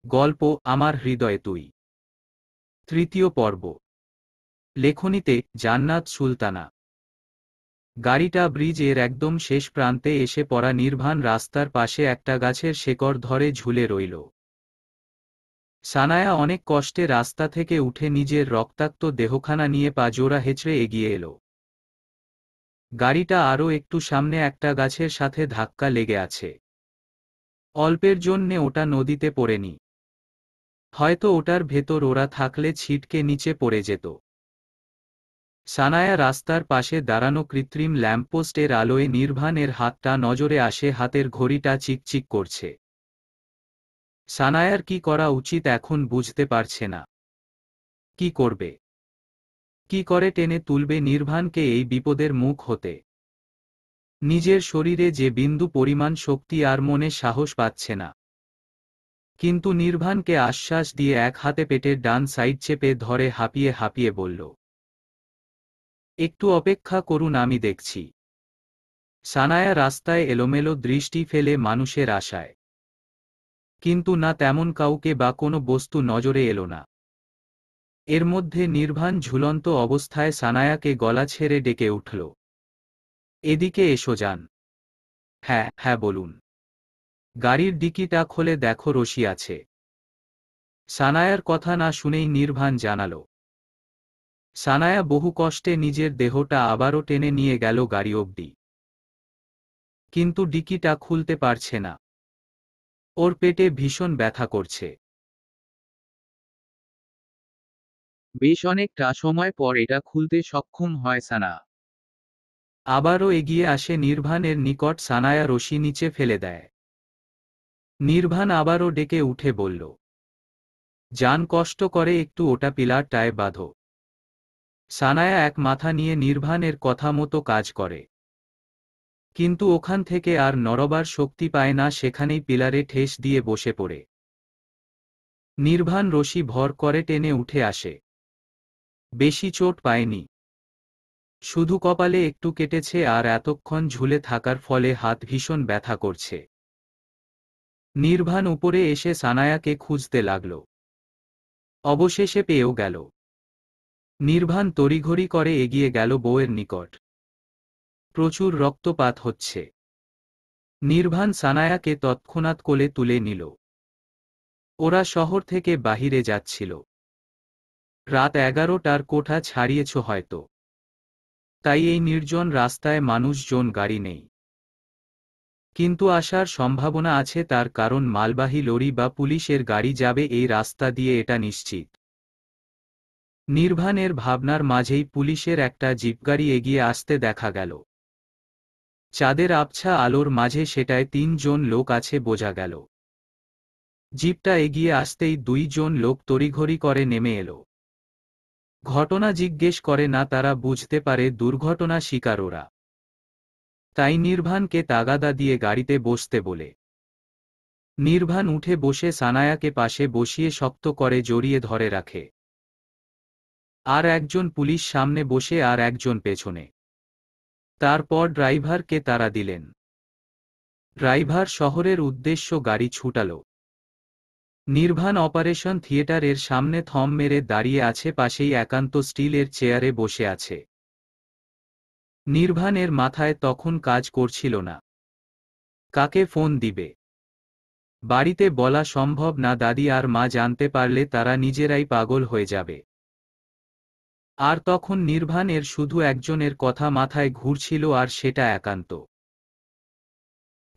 গল্প আমার হৃদয়ে তুই। তৃতীয় পর্ব। লেখনীতে জান্নাত সুলতানা। গাড়িটা ব্রিজের একদম শেষ প্রান্তে এসে পড়া নির্ভান রাস্তার পাশে একটা গাছের শেকড় ধরে ঝুলে রইল। সানায়া অনেক কষ্টে রাস্তা থেকে উঠে নিজের রক্তাক্ত দেহখানা নিয়ে পা জোড়া হেঁচড়ে এগিয়ে এলো। গাড়িটা আরও একটু সামনে একটা গাছের সাথে ধাক্কা লেগে আছে। অল্পের জন্যে ওটা নদীতে পড়েনি। হয়তো ওটার ভেতর ওরা থাকলে ছিটকে নিচে পড়ে যেত। সানায়া রাস্তার পাশে দাঁড়ানো কৃত্রিম ল্যাম্পপোস্টের আলোয় নির্ভানের হাতটা নজরে আসে, হাতের ঘড়িটা চিকচিক করছে। সানায়ার কি করা উচিত এখন বুঝতে পারছে না। কি করবে? কি করে টেনে তুলবে নির্ভানকে এই বিপদের মুখ হতে? নিজের শরীরে যে বিন্দু পরিমাণ শক্তি আর মনে সাহস পাচ্ছে না। কিন্তু নির্ভানকে আশ্বাস দিয়ে এক হাতে পেটের ডান সাইড চেপে ধরে হাঁপিয়ে হাঁপিয়ে বলল, একটু অপেক্ষা করুন, আমি দেখছি। সানায়া রাস্তায় এলোমেলো দৃষ্টি ফেলে মানুষের আশায়। কিন্তু না তেমন কাউকে বা কোনো বস্তু নজরে এলো না। এর মধ্যে নির্ভান ঝুলন্ত অবস্থায় সানায়াকে গলা ছেড়ে ডেকে উঠল, এদিকে এসো যান। হ্যাঁ হ্যাঁ বলুন। গাড়ির ডিকিটা খুলে দেখো রশি আছে। সানায়ার কথা না শুনেই নির্ভান জানালো। সানায়া বহু কষ্টে নিজের দেহটা আবারও টেনে নিয়ে গেল গাড়ি অবধি। কিন্তু ডিকিটা খুলতে পারছে না। ওর পেটে ভীষণ ব্যথা করছে। বেশ অনেকটা সময় পর এটা খুলতে সক্ষম হয় সানা। আবারও এগিয়ে আসে নির্ভানের নিকট, সানায়া রশি নিচে ফেলে দেয়। নির্ভান আবারও ডেকে উঠে বলল, যান, কষ্ট করে একটু ওটা পিলারটায় বাঁধো। সানায়া এক মাথা নিয়ে নির্ভানের কথা মতো কাজ করে। কিন্তু ওখান থেকে আর নড়বার শক্তি পায় না, সেখানেই পিলারে ঠেস দিয়ে বসে পড়ে। নির্ভান রশি ভর করে টেনে উঠে আসে। বেশি চোট পায়নি, শুধু কপালে একটু কেটেছে আর এতক্ষণ ঝুলে থাকার ফলে হাত ভীষণ ব্যথা করছে। নির্ভান উপরে এসে সানায়াকে খুঁজতে লাগল। অবশেষে পেয়েও গেল। নির্ভান তড়িঘড়ি করে এগিয়ে গেল বউয়ের নিকট। প্রচুর রক্তপাত হচ্ছে। নির্ভান সানায়াকে তৎক্ষণাৎ কোলে তুলে নিল। ওরা শহর থেকে বাহিরে যাচ্ছিল। রাত 11টার কোঠা ছাড়িয়েছ হয়তো, তাই এই নির্জন রাস্তায় মানুষজন, গাড়ি নেই। কিন্তু আসার সম্ভাবনা আছে, তার কারণ মালবাহী লরি বা পুলিশের গাড়ি যাবে এই রাস্তা দিয়ে, এটা নিশ্চিত। নির্ভানের ভাবনার মাঝেই পুলিশের একটা জিপগাড়ি এগিয়ে আসতে দেখা গেল। চাঁদের আবছা আলোর মাঝে সেটায় 3 জন লোক আছে বোঝা গেল। জিপটা এগিয়ে আসতেই 2 জন লোক তড়িঘড়ি করে নেমে এলো। ঘটনা জিজ্ঞেস করে না, তারা বুঝতে পারে দুর্ঘটনা শিকার ওরা। তাই নির্ভানকে তাগাদা দিয়ে গাড়িতে বসতে বলে। নির্ভান উঠে বসে সানায়াকে পাশে বসিয়ে শক্ত করে জড়িয়ে ধরে রাখে। আর একজন পুলিশ সামনে বসে আর একজন পেছনে। তারপর ড্রাইভারকে তাড়া দিলেন। ড্রাইভার শহরের উদ্দেশ্য গাড়ি ছুটাল। নির্ভান অপারেশন থিয়েটারের সামনে থম মেরে দাঁড়িয়ে আছে, পাশেই একান্ত স্টিলের চেয়ারে বসে আছে। নির্ভানের মাথায় তখন কাজ করছিল না। কাকে ফোন দিবে? বাড়িতে বলা সম্ভব না, দাদি আর মা জানতে পারলে তারা নিজেরাই পাগল হয়ে যাবে। আর তখন নির্ভানের শুধু একজনের কথা মাথায় ঘুরছিল, আর সেটা একান্ত।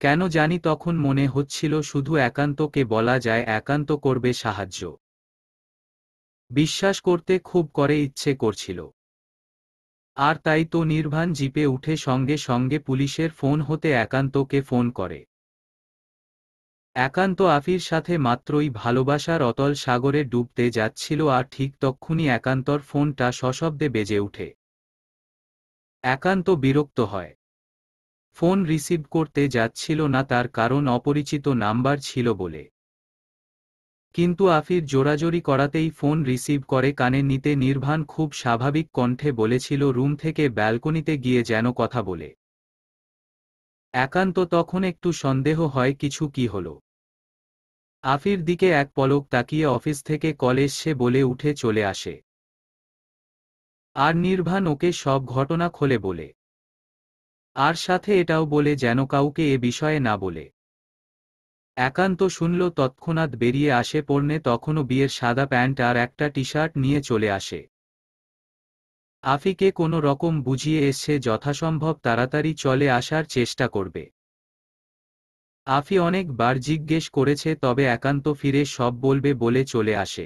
কেন জানি তখন মনে হচ্ছিল শুধু একান্তকে বলা যায়, একান্ত করবে সাহায্য। বিশ্বাস করতে খুব করে ইচ্ছে করছিল। আর তাই তো নির্ভান জিপে উঠে সঙ্গে সঙ্গে পুলিশের ফোন হতে একান্তকে ফোন করে। একান্ত আফির সাথে মাত্রই ভালোবাসার অতল সাগরে ডুবতে যাচ্ছিল, আর ঠিক তক্ষুনি একান্তর ফোনটা সশব্দে বেজে উঠে। একান্ত বিরক্ত হয়। ফোন রিসিভ করতে যাচ্ছিল না, তার কারণ অপরিচিত নাম্বার ছিল বলে। কিন্তু আফির জোরাজোরি করাতেই ফোন রিসিভ করে কানে নিতে নির্ভান খুব স্বাভাবিক কণ্ঠে বলেছিল, রুম থেকে ব্যালকনিতে গিয়ে যেন কথা বলে। একান্ত তখন একটু সন্দেহ হয়, কিছু কি হলো। আফির দিকে এক পলক তাকিয়ে অফিস থেকে কল এসছে বলে উঠে চলে আসে। আর নির্বাণ ওকে সব ঘটনা খুলে বলে। আর সাথে এটাও বলে যেন কাউকে এ বিষয়ে না বলে। একান্ত শুনল, তৎক্ষণাৎ বেরিয়ে আসে। পরনে তখনও বিয়ের সাদা প্যান্ট আর একটা টি শার্ট নিয়ে চলে আসে। আফিকে কোনো রকম বুঝিয়ে এসছে যথাসম্ভব তাড়াতাড়ি চলে আসার চেষ্টা করবে। আফি অনেকবার জিজ্ঞেস করেছে, তবে একান্ত ফিরে সব বলবে বলে চলে আসে।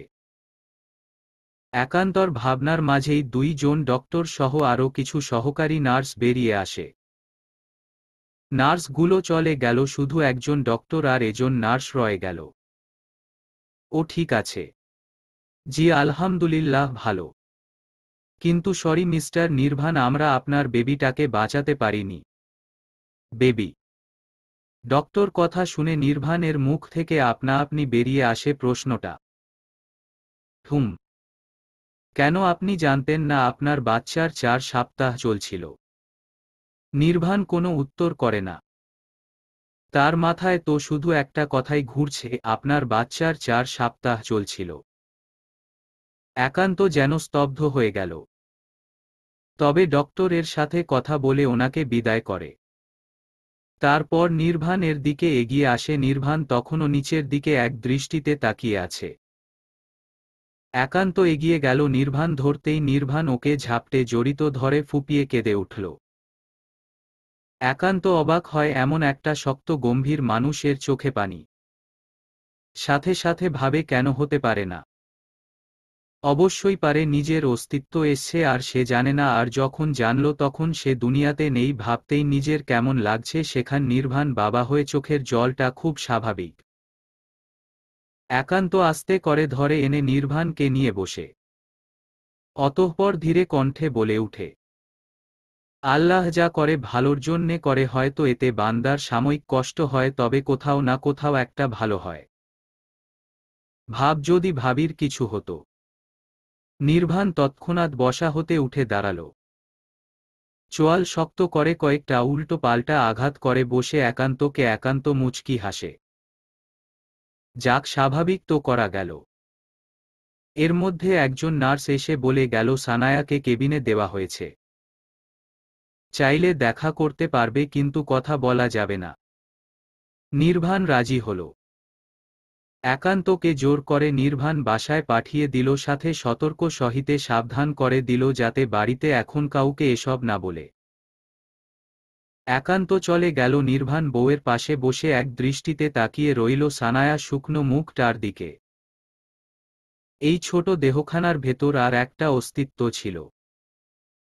একান্তর ভাবনার মাঝেই 2 জন ডক্টর সহ আরও কিছু সহকারী নার্স বেরিয়ে আসে। নার্সগুলো চলে গেল, শুধু একজন ডক্টর আর এজন নার্স রয়ে গেল। ও ঠিক আছে। জি আলহামদুলিল্লাহ ভালো। কিন্তু সরি মিস্টার নির্বাণ, আমরা আপনার বেবিটাকে বাঁচাতে পারিনি। বেবি? ডক্টর কথা শুনে নির্বাণের মুখ থেকে আপনা আপনি বেরিয়ে আসে প্রশ্নটা। হুম। কেন আপনি জানতেন না আপনার বাচ্চার 4 সপ্তাহ চলছিল? নির্বাণ কোনো উত্তর করে না। তার মাথায় তো শুধু একটা কথাই ঘুরছে, আপনার বাচ্চার 4 সপ্তাহ চলছিল। একান্ত যেন স্তব্ধ হয়ে গেল। তবে ডক্টরের সাথে কথা বলে ওনাকে বিদায় করে। তারপর নির্বাণের দিকে এগিয়ে আসে। নির্বাণ তখনও নিচের দিকে এক দৃষ্টিতে তাকিয়ে আছে। একান্ত এগিয়ে গেল, নির্বাণ ধরতেই নির্বাণ ওকে ঝাপটে জড়িত ধরে ফুঁপিয়ে কেঁদে উঠল। একান্ত অবাক হয়, এমন একটা শক্ত গম্ভীর মানুষের চোখে পানি। সাথে সাথে ভাবে, কেন হতে পারে না? অবশ্যই পারে, নিজের অস্তিত্ব এসছে আর সে জানে না। আর যখন জানল তখন সে দুনিয়াতে নেই। ভাবতেই নিজের কেমন লাগছে। সেখান নির্বাণ বাবা হয়ে চোখের জলটা খুব স্বাভাবিক। একান্ত আস্তে করে ধরে এনে নির্বাণকে নিয়ে বসে। অতঃপর ধীরে কণ্ঠে বলে উঠে, আল্লাহ যা করে ভালোর জন্যে করে। হয়তো এতে বান্দার সাময়িক কষ্ট হয়, তবে কোথাও না কোথাও একটা ভালো হয়। ভাব যদি ভাবির কিছু হতো। নির্বাণ তৎক্ষণাৎ বসা হতে উঠে দাঁড়াল। চোয়াল শক্ত করে কয়েকটা উল্টো পাল্টা আঘাত করে বসে একান্তকে। একান্ত মুচকি হাসে। যাক, স্বাভাবিক তো করা গেল। এর মধ্যে একজন নার্স এসে বলে গেল, সানায়াকে কেবিনে দেওয়া হয়েছে। চাইলে দেখা করতে পারবে, কিন্তু কথা বলা যাবে না। নির্বাণ রাজি হল। একান্তকে জোর করে নির্বাণ বাসায় পাঠিয়ে দিল, সাথে সতর্ক সহিতে সাবধান করে দিল যাতে বাড়িতে এখন কাউকে এসব না বলে। একান্ত চলে গেল। নির্বাণ বউয়ের পাশে বসে এক দৃষ্টিতে তাকিয়ে রইল সানায়া শুকনো মুখটার দিকে। এই ছোট দেহখানার ভেতর আর একটা অস্তিত্ব ছিল।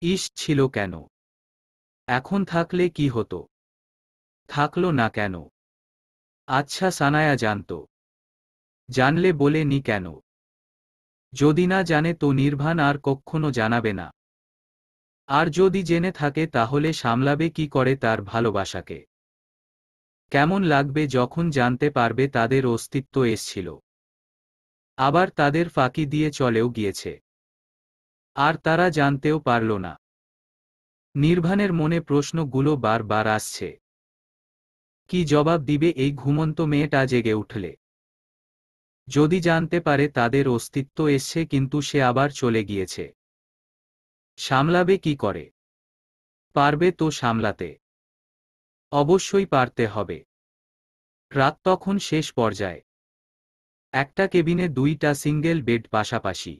ইস, ছিল কেন? এখন থাকলে কি হতো? থাকলো না কেন? আচ্ছা, সানায়া জানত। জানলে বলে নি কেন? যদি না জানে তো নির্বাণ আর কক্ষনো জানাবে না। আর যদি জেনে থাকে তাহলে সামলাবে কি করে তার ভালোবাসাকে? কেমন লাগবে যখন জানতে পারবে তাদের অস্তিত্ব এসছিল, আবার তাদের ফাঁকি দিয়ে চলেও গিয়েছে, আর তারা জানতেও পারল না? নির্বাণের মনে প্রশ্নগুলো বারবার আসছে। কি জবাব দিবে এই ঘুমন্ত মেয়েটা জেগে উঠলে? যদি জানতে পারে তাদের অস্তিত্ব এসছে কিন্তু সে আবার চলে গিয়েছে, সামলাবে কি করে? পারবে তো সামলাতে? অবশ্যই পারতে হবে। রাত তখন শেষ পর্যায়ে। একটা কেবিনে 2টা সিঙ্গেল বেড পাশাপাশি।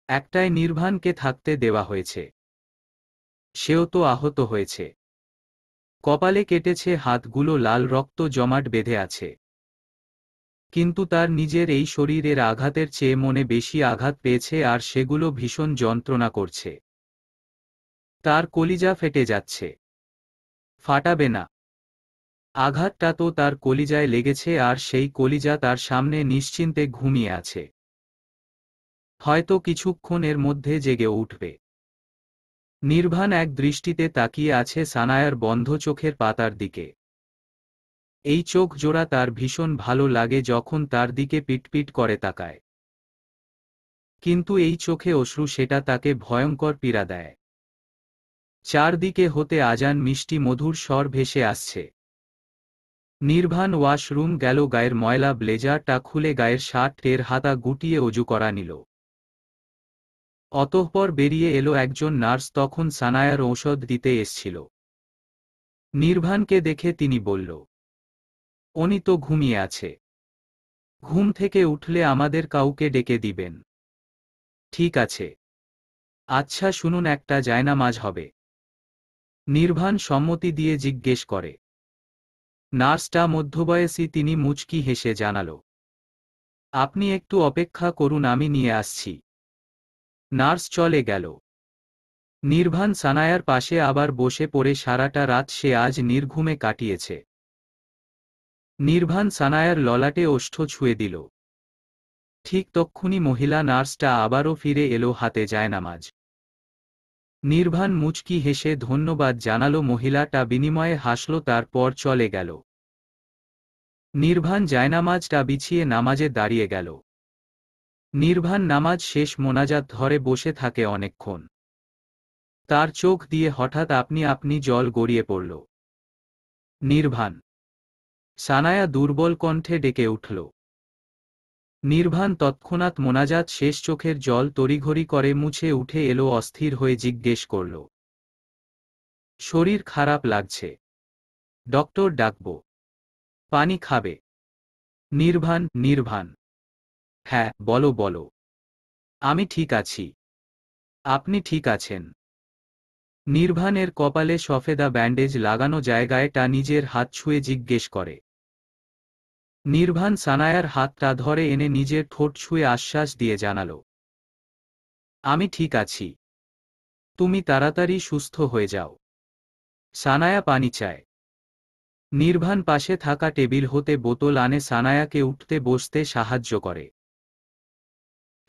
একটায় নির্বাণকে থাকতে দেওয়া হয়েছে। সেও তো আহত হয়েছে। কপালে কেটেছে, হাতগুলো লাল, রক্ত জমাট বেঁধে আছে। কিন্তু তার নিজের এই শরীরের আঘাতের চেয়ে মনে বেশি আঘাত পেয়েছে, আর সেগুলো ভীষণ যন্ত্রণা করছে। তার কলিজা ফেটে যাচ্ছে। ফাটাবে না? আঘাতটা তো তার কলিজায় লেগেছে, আর সেই কলিজা তার সামনে নিশ্চিন্তে ঘুমিয়ে আছে। হয়তো কিছুক্ষণের মধ্যে জেগে উঠবে। নির্বাণ এক দৃষ্টিতে তাকিয়ে আছে সানায়ার বন্ধ চোখের পাতার দিকে। এই চোখ জোড়া তার ভীষণ ভালো লাগে যখন তার দিকে পিটপিট করে তাকায়। কিন্তু এই চোখে অশ্রু, সেটা তাকে ভয়ঙ্কর পীড়া দেয়। চারদিকে হতে আজান মিষ্টি মধুর স্বর ভেসে আসছে। নির্বাণ ওয়াশরুম গেল, গায়ের ময়লা ব্লেজারটা খুলে গায়ের শার্টের হাতা গুটিয়ে অজু করা নিল। অতঃপর বেরিয়ে এলো একজন নার্স, তখন সানায়ার ঔষধ দিতে এসছিল। নির্বাণকে দেখে তিনি বলল, উনি তো ঘুমিয়ে আছে, ঘুম থেকে উঠলে আমাদের কাউকে ডেকে দিবেন। ঠিক আছে। আচ্ছা শুনুন, একটা জায়নামাজ হবে? নির্বাণ সম্মতি দিয়ে জিজ্ঞেস করে। নার্সটা মধ্যবয়সী, তিনি মুচকি হেসে জানাল, আপনি একটু অপেক্ষা করুন, আমি নিয়ে আসছি। নার্স চলে গেল। নির্বাণ সানায়ার পাশে আবার বসে পড়ে সারাটা রাত সে আজ নির্ঘুমে কাটিয়েছে। নির্বাণ সানায়ার ললাটে ওষ্ঠ ছুঁয়ে দিল। ঠিক তক্ষুনি মহিলা নার্সটা আবারও ফিরে এলো, হাতে জায়নামাজ। নির্বাণ মুচকি হেসে ধন্যবাদ জানালো, মহিলাটা বিনিময়ে হাসল, তারপর চলে গেল। নির্বাণ জায়নামাজটা বিছিয়ে নামাজে দাঁড়িয়ে গেল। নির্বাণ নামাজ শেষ মোনাজাত ধরে বসে থাকে অনেকক্ষণ। তার চোখ দিয়ে হঠাৎ আপনি আপনি জল গড়িয়ে পড়ল। নির্বাণ! সানায়া দুর্বল কণ্ঠে ডেকে উঠল। নির্বাণ তৎক্ষণাৎ মোনাজাত শেষ, চোখের জল তড়িঘড়ি করে মুছে উঠে এলো, অস্থির হয়ে জিজ্ঞেস করল, শরীর খারাপ লাগছে, ডক্টর ডাকবো? পানি খাবে? নির্বাণ! হ্যাঁ, বলো বলো। আমি ঠিক আছি। আপনি ঠিক আছেন? নির্বাণের কপালে সফেদা ব্যান্ডেজ লাগানো জায়গায়টা নিজের হাত ছুঁয়ে জিজ্ঞেস করে। নির্বাণ সানায়ার হাতটা ধরে এনে নিজের ঠোঁট ছুঁয়ে আশ্বাস দিয়ে জানাল, আমি ঠিক আছি, তুমি তাড়াতাড়ি সুস্থ হয়ে যাও। সানায়া পানি চায়। নির্বাণ পাশে থাকা টেবিল হতে বোতল আনে, সানায়াকে উঠতে বসতে সাহায্য করে।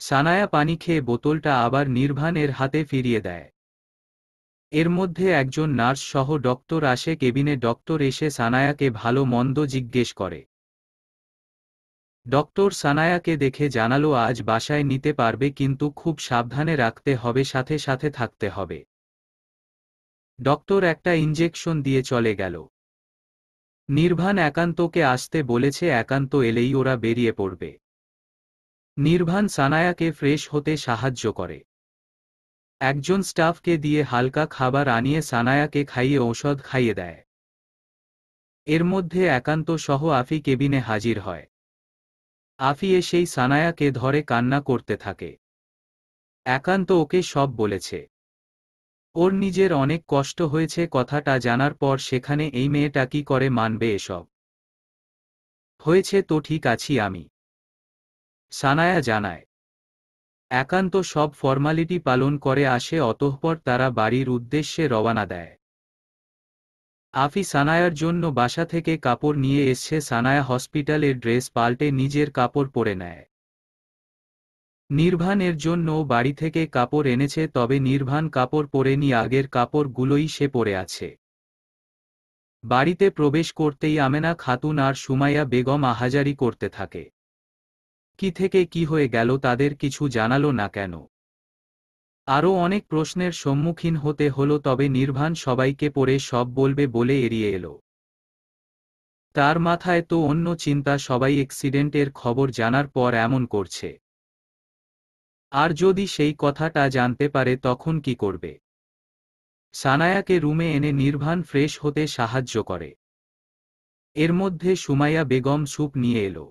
সানায়া পানি খেয়ে বোতলটা আবার নির্বাণের হাতে ফিরিয়ে দেয়। এর মধ্যে একজন নার্স সহ ডক্টর আসে কেবিনে। ডক্টর এসে সানায়াকে ভালো মন্দ জিজ্ঞেস করে। ডক্টর সানায়াকে দেখে জানালো, আজ বাসায় নিতে পারবে, কিন্তু খুব সাবধানে রাখতে হবে, সাথে সাথে থাকতে হবে। ডক্টর একটা ইনজেকশন দিয়ে চলে গেল। নির্বাণ একান্তকে আসতে বলেছে, একান্ত এলেই ওরা বেরিয়ে পড়বে। নির্বাণ সানায়াকে ফ্রেশ হতে সাহায্য করে। একজন স্টাফকে দিয়ে হালকা খাবার আনিয়ে সানায়াকে খাইয়ে ঔষধ খাইয়ে দেয়। এর মধ্যে একান্ত সহ আফি কেবিনে হাজির হয়। আফি এসেই সানায়াকে ধরে কান্না করতে থাকে। একান্ত ওকে সব বলেছে। ওর নিজের অনেক কষ্ট হয়েছে, কথাটা জানার পর সেখানে এই মেয়েটা কি করে মানবে এসব? হয়েছে তো, ঠিক আছি আমি, সানায়া জানায়। একান্ত সব ফর্মালিটি পালন করে আসে, অতঃপর তারা বাড়ির উদ্দেশ্যে রওনা দেয়। আফি সানায়ার জন্য বাসা থেকে কাপড় নিয়ে এসছে। সানায়া হসপিটালের ড্রেস পাল্টে নিজের কাপড় পরে নেয়। নির্বাণের জন্যও বাড়ি থেকে কাপড় এনেছে, তবে নির্বাণ কাপড় পরেনি, আগের কাপড়গুলোই সে পরে আছে। বাড়িতে প্রবেশ করতেই আমেনা খাতুন আর সুমাইয়া বেগম আহাজারি করতে থাকে। কি থেকে কি হয়ে গেল তাদের কিছু জানালো না কেন? আরও অনেক প্রশ্নের সম্মুখীন হতে হলো, তবে নির্বাণ সবাইকে পরে সব বলবে বলে এড়িয়ে এলো। তার মাথায় তো অন্য চিন্তা, সবাই অ্যাক্সিডেন্টের খবর জানার পর এমন করছে। আর যদি সেই কথাটা জানতে পারে তখন কি করবে? সানায়াকে রুমে এনে নির্বাণ ফ্রেশ হতে সাহায্য করে। এর মধ্যে সুমাইয়া বেগম স্যুপ নিয়ে এলো।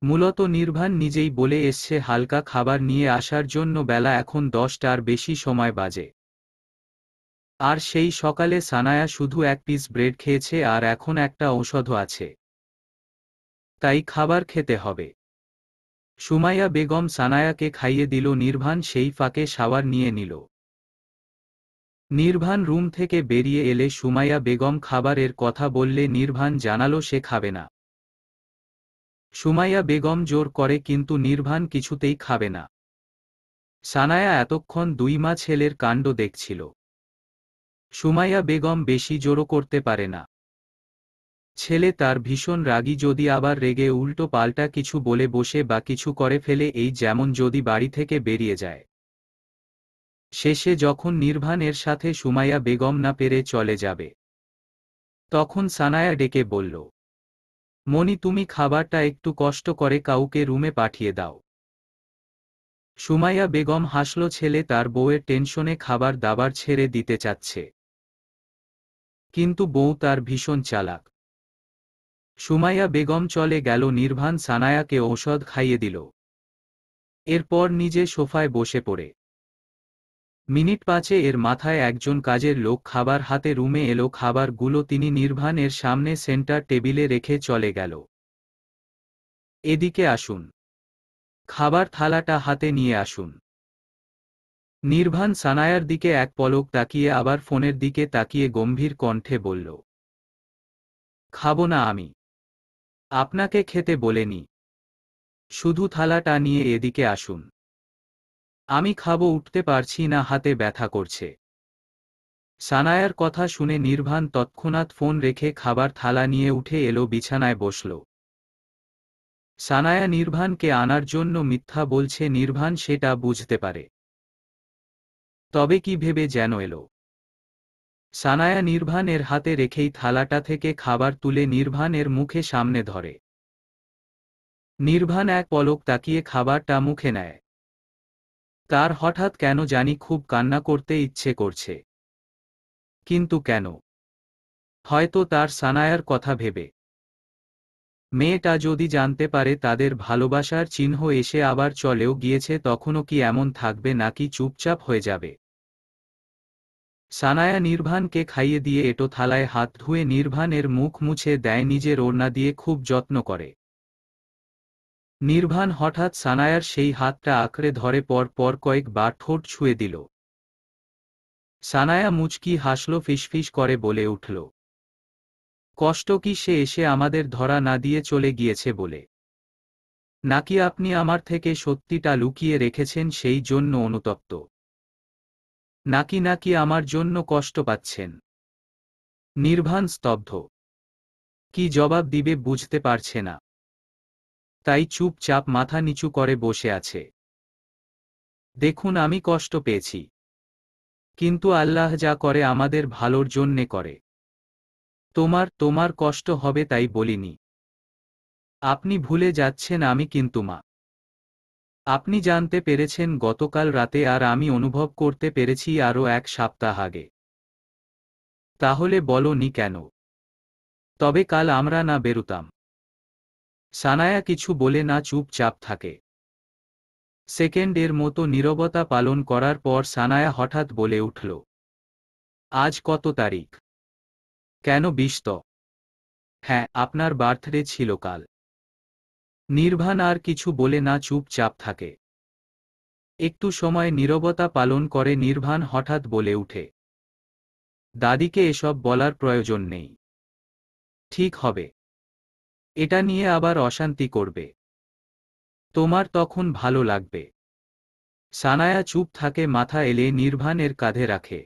মূলত নির্বাণ নিজেই বলে এসছে হালকা খাবার নিয়ে আসার জন্য। বেলা এখন 10টার বেশি সময় বাজে। আর সেই সকালে সানায়া শুধু এক পিস ব্রেড খেয়েছে, আর এখন একটা ঔষধও আছে, তাই খাবার খেতে হবে। সুমাইয়া বেগম সানায়াকে খাইয়ে দিল। নির্বাণ সেই ফাঁকে শাওয়ার নিয়ে নিল। নির্বাণ রুম থেকে বেরিয়ে এলে সুমাইয়া বেগম খাবারের কথা বললে নির্বাণ জানালো সে খাবে না। সুমাইয়া বেগম জোর করে, কিন্তু নির্বাণ কিছুতেই খাবে না। সানায়া এতক্ষণ দুই মা ছেলের কাণ্ড দেখছিল। সুমাইয়া বেগম বেশি জোরও করতে পারে না। ছেলে তার ভীষণ রাগী, যদি আবার রেগে উল্টো পাল্টা কিছু বলে বসে বা কিছু করে ফেলে, এই যেমন যদি বাড়ি থেকে বেরিয়ে যায়। শেষে যখন নির্বাণের সাথে সুমাইয়া বেগম না পেরে চলে যাবে, তখন সানায়া ডেকে বলল, মনি তুমি খাবারটা একটু কষ্ট করে কাউকে রুমে পাঠিয়ে দাও। সুমাইয়া বেগম হাসল, ছেলে তার বউয়ের টেনশনে খাবার দাবার ছেড়ে দিতে চাচ্ছে, কিন্তু বউ তার ভীষণ চালাক। সুমাইয়া বেগম চলে গেল, নির্ভান সানায়াকে ঔষধ খাইয়ে দিল। এরপর নিজে সোফায় বসে পড়ে মিনিট পাঁচে এর মাথায় একজন কাজের লোক খাবার হাতে রুমে এলো। খাবারগুলো তিনি নির্ভানের সামনে সেন্টার টেবিলে রেখে চলে গেল। এদিকে আসুন, খাবার থালাটা হাতে নিয়ে আসুন। নির্ভান সানায়ার দিকে এক পলক তাকিয়ে আবার ফোনের দিকে তাকিয়ে গম্ভীর কণ্ঠে বলল, খাবো না আমি, আপনাকে খেতে বলেনি, শুধু থালাটা নিয়ে এদিকে আসুন। আমি খাবো, উঠতে পারছি না, হাতে ব্যথা করছে। সানায়ার কথা শুনে নির্ভান তৎক্ষণাৎ ফোন রেখে খাবার থালা নিয়ে উঠে এলো, বিছানায় বসল। সানায়া নির্ভানকে আনার জন্য মিথ্যা বলছে, নির্ভান সেটা বুঝতে পারে। তবে কি ভেবে যেন এলো। সানায়া নির্ভানের হাতে রেখেই থালাটা থেকে খাবার তুলে নির্ভানের মুখে সামনে ধরে। নির্ভান এক পলক তাকিয়ে খাবারটা মুখে নেয়। তার হঠাৎ কেন জানি খুব কান্না করতে ইচ্ছে করছে। কিন্তু কেন? হয়তো তার সানায়ার কথা ভেবে। মেয়েটা যদি জানতে পারে তাদের ভালোবাসার চিহ্ন এসে আবার চলেও গিয়েছে, তখনও কি এমন থাকবে নাকি চুপচাপ হয়ে যাবে? সানায়া নির্ভানকে খাইয়ে দিয়ে এটো থালায় হাত ধুয়ে নির্ভানের মুখ মুছে দেয়, নিজের ওড়না দিয়ে খুব যত্ন করে। নির্ভান হঠাৎ সানায়ার সেই হাতটা আঁকড়ে ধরে, পর পর কয়েকবার ঠোঁট ছুঁয়ে দিল। সানায়া মুচকি হাসল, ফিসফিস করে বলে উঠল, কষ্ট কি সে এসে আমাদের ধরা না দিয়ে চলে গিয়েছে বলে? নাকি আপনি আমার থেকে সত্যিটা লুকিয়ে রেখেছেন সেই জন্য অনুতপ্ত? নাকি আমার জন্য কষ্ট পাচ্ছেন? নির্ভান স্তব্ধ। কি জবাব দিবে বুঝতে পারছে না, তাই চুপচাপ মাথা নিচু করে বসে আছে। দেখুন, আমি কষ্ট পেয়েছি, কিন্তু আল্লাহ যা করে আমাদের ভালোর জন্যে করে। তোমার কষ্ট হবে তাই বলিনি। আপনি ভুলে যাচ্ছেন আমি কিন্তু মা। আপনি জানতে পেরেছেন গতকাল রাতে, আর আমি অনুভব করতে পেরেছি আরও এক সপ্তাহ আগে। তাহলে বলো নি কেন? তবে কাল আমরা না বেরুতাম? সানায়া কিছু বলে না, চুপচাপ থাকে। সেকেন্ডের মতো নীরবতা পালন করার পর সানায়া হঠাৎ বলে উঠল, আজ কত তারিখ? কেন 20 তো? হ্যাঁ, আপনার বার্থডে ছিল কাল। নির্ভান আর কিছু বলে না, চুপচাপ থাকে। একটু সময় নীরবতা পালন করে নির্ভান হঠাৎ বলে উঠে, দাদিকে এসব বলার প্রয়োজন নেই। ঠিক হবে। এটা নিয়ে আবার অশান্তি করবে। তোমার তখন ভালো লাগবে। সানায়া চুপ থাকে, মাথা এলে নির্ভানের কাঁধে রাখে।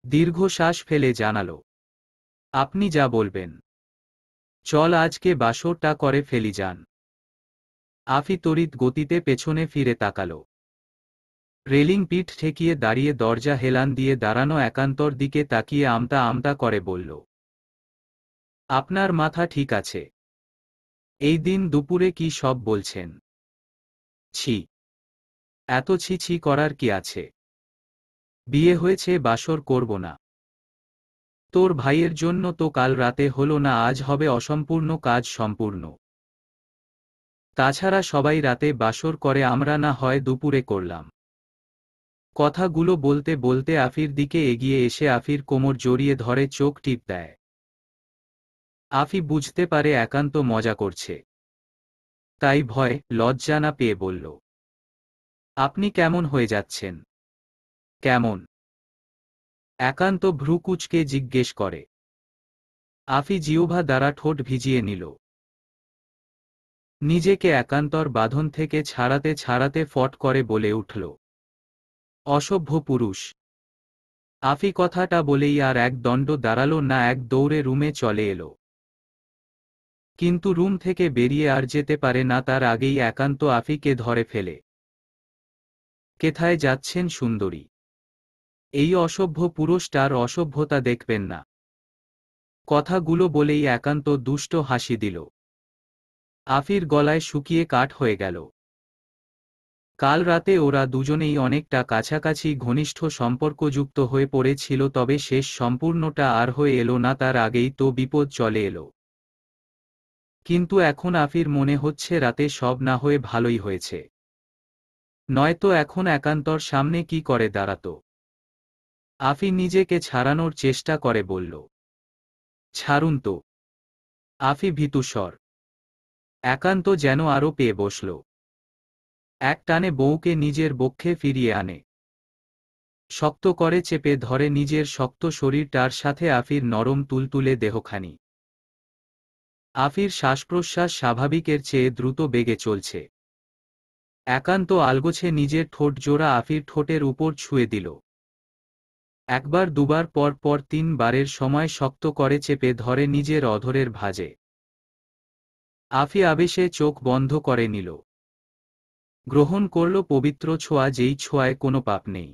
দীর্ঘশ্বাস ফেলে জানালো, আপনি যা বলবেন। চল আজকে বাসরটা করে ফেলি যান। আফি তড়িৎ গতিতে পেছনে ফিরে তাকালো। রেলিং পিঠ ঠেকিয়ে দাঁড়িয়ে দরজা হেলান দিয়ে দাঁড়ানো একান্তর দিকে তাকিয়ে আমতা আমতা করে বলল, আপনার মাথা ঠিক আছে? এই দিন দুপুরে কি সব বলছেন? ছি, এত ছি ছি করার কি আছে? বিয়ে হয়েছে, বাসর করব না? তোর ভাইয়ের জন্য তো কাল রাতে হলো না, আজ হবে অসম্পূর্ণ কাজ সম্পূর্ণ। তাছাড়া সবাই রাতে বাসর করে, আমরা না হয় দুপুরে করলাম। কথাগুলো বলতে বলতে আফির দিকে এগিয়ে এসে আফির কোমর জড়িয়ে ধরে, চোখ টিপ দেয়। আফি বুঝতে পারে একান্ত মজা করছে, তাই ভয় লজ্জা না পেয়ে বলল, আপনি কেমন হয়ে যাচ্ছেন? কেমন? একান্ত ভ্রু কুঁচকে জিজ্ঞেস করে। আফি জিহ্বা দ্বারা ঠোঁট ভিজিয়ে নিল। নিজেকে একান্তর বাঁধন থেকে ছাড়াতে ছাড়াতে ফট করে বলে উঠল, অসভ্য পুরুষ। আফি কথাটা বলেই আর এক দণ্ড দাঁড়ালো না, এক দৌড়ে রুমে চলে এলো। কিন্তু রুম থেকে বেরিয়ে আর যেতে পারে না, তার আগেই একান্ত আফিকে ধরে ফেলে। কোথায় যাচ্ছেন সুন্দরী? এই অসভ্য পুরুষটার অসভ্যতা দেখবেন না। কথাগুলো বলেই একান্ত দুষ্ট হাসি দিল। আফির গলায় শুকিয়ে কাঠ হয়ে গেল। কাল রাতে ওরা দুজনেই অনেকটা কাছাকাছি ঘনিষ্ঠ সম্পর্কযুক্ত হয়ে পড়েছিল, তবে শেষ সম্পূর্ণটা আর হয়ে এলো না, তার আগেই তো বিপদ চলে এলো। কিন্তু এখন আফির মনে হচ্ছে রাতে সব না হয়ে ভালোই হয়েছে। নয়তো এখন একান্তর সামনে কি করে দাঁড়াতো। আফি নিজেকে ছাড়ানোর চেষ্টা করে বলল, ছাড়ুন তো। আফি ভীতুস্বর। একান্ত যেন আরো পেয়ে বসল। এক টানে বউকে নিজের বক্ষে ফিরিয়ে আনে। শক্ত করে চেপে ধরে নিজের শক্ত শরীরটার সাথে আফির নরম তুলতুলে দেহখানি। আফির শ্বাসপ্রশ্বাস স্বাভাবিকের চেয়ে দ্রুত বেগে চলছে। একান্ত আলগোছে নিজের ঠোঁট জোড়া আফির ঠোঁটের উপর ছুঁয়ে দিল। একবার দুবার পর পর 3 বারের সময় শক্ত করে চেপে ধরে নিজের অধরের ভাঁজে। আফি আবেশে চোখ বন্ধ করে নিল। গ্রহণ করল পবিত্র ছোঁয়া, যেই ছোঁয়ায় কোনো পাপ নেই।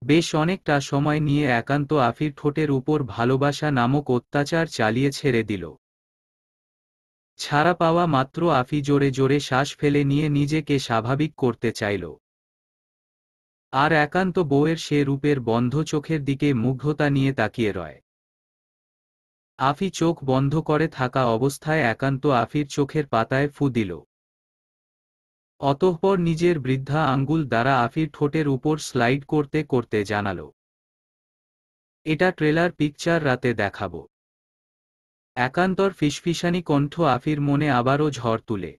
বেশ অনেকটা সময় নিয়ে একান্ত আফির ঠোঁটের উপর ভালোবাসা নামক অত্যাচার চালিয়ে ছেড়ে দিল। ছাড়া পাওয়া মাত্র আফি জোরে জোরে শ্বাস ফেলে নিয়ে নিজেকে স্বাভাবিক করতে চাইল। আর একান্ত বউয়ের সে রূপের বন্ধ চোখের দিকে মুগ্ধতা নিয়ে তাকিয়ে রয়। আফি চোখ বন্ধ করে থাকা অবস্থায় একান্ত আফির চোখের পাতায় ফু দিল। অতঃপর নিজের বৃদ্ধা আঙ্গুল দ্বারা আফির ঠোঁটের উপর স্লাইড করতে করতে জানালো, এটা ট্রেলার পিকচার, রাতে দেখাবো। একান্তর ফিসফিসানি কণ্ঠ আফির মনে আবারও ঝড় তুলে।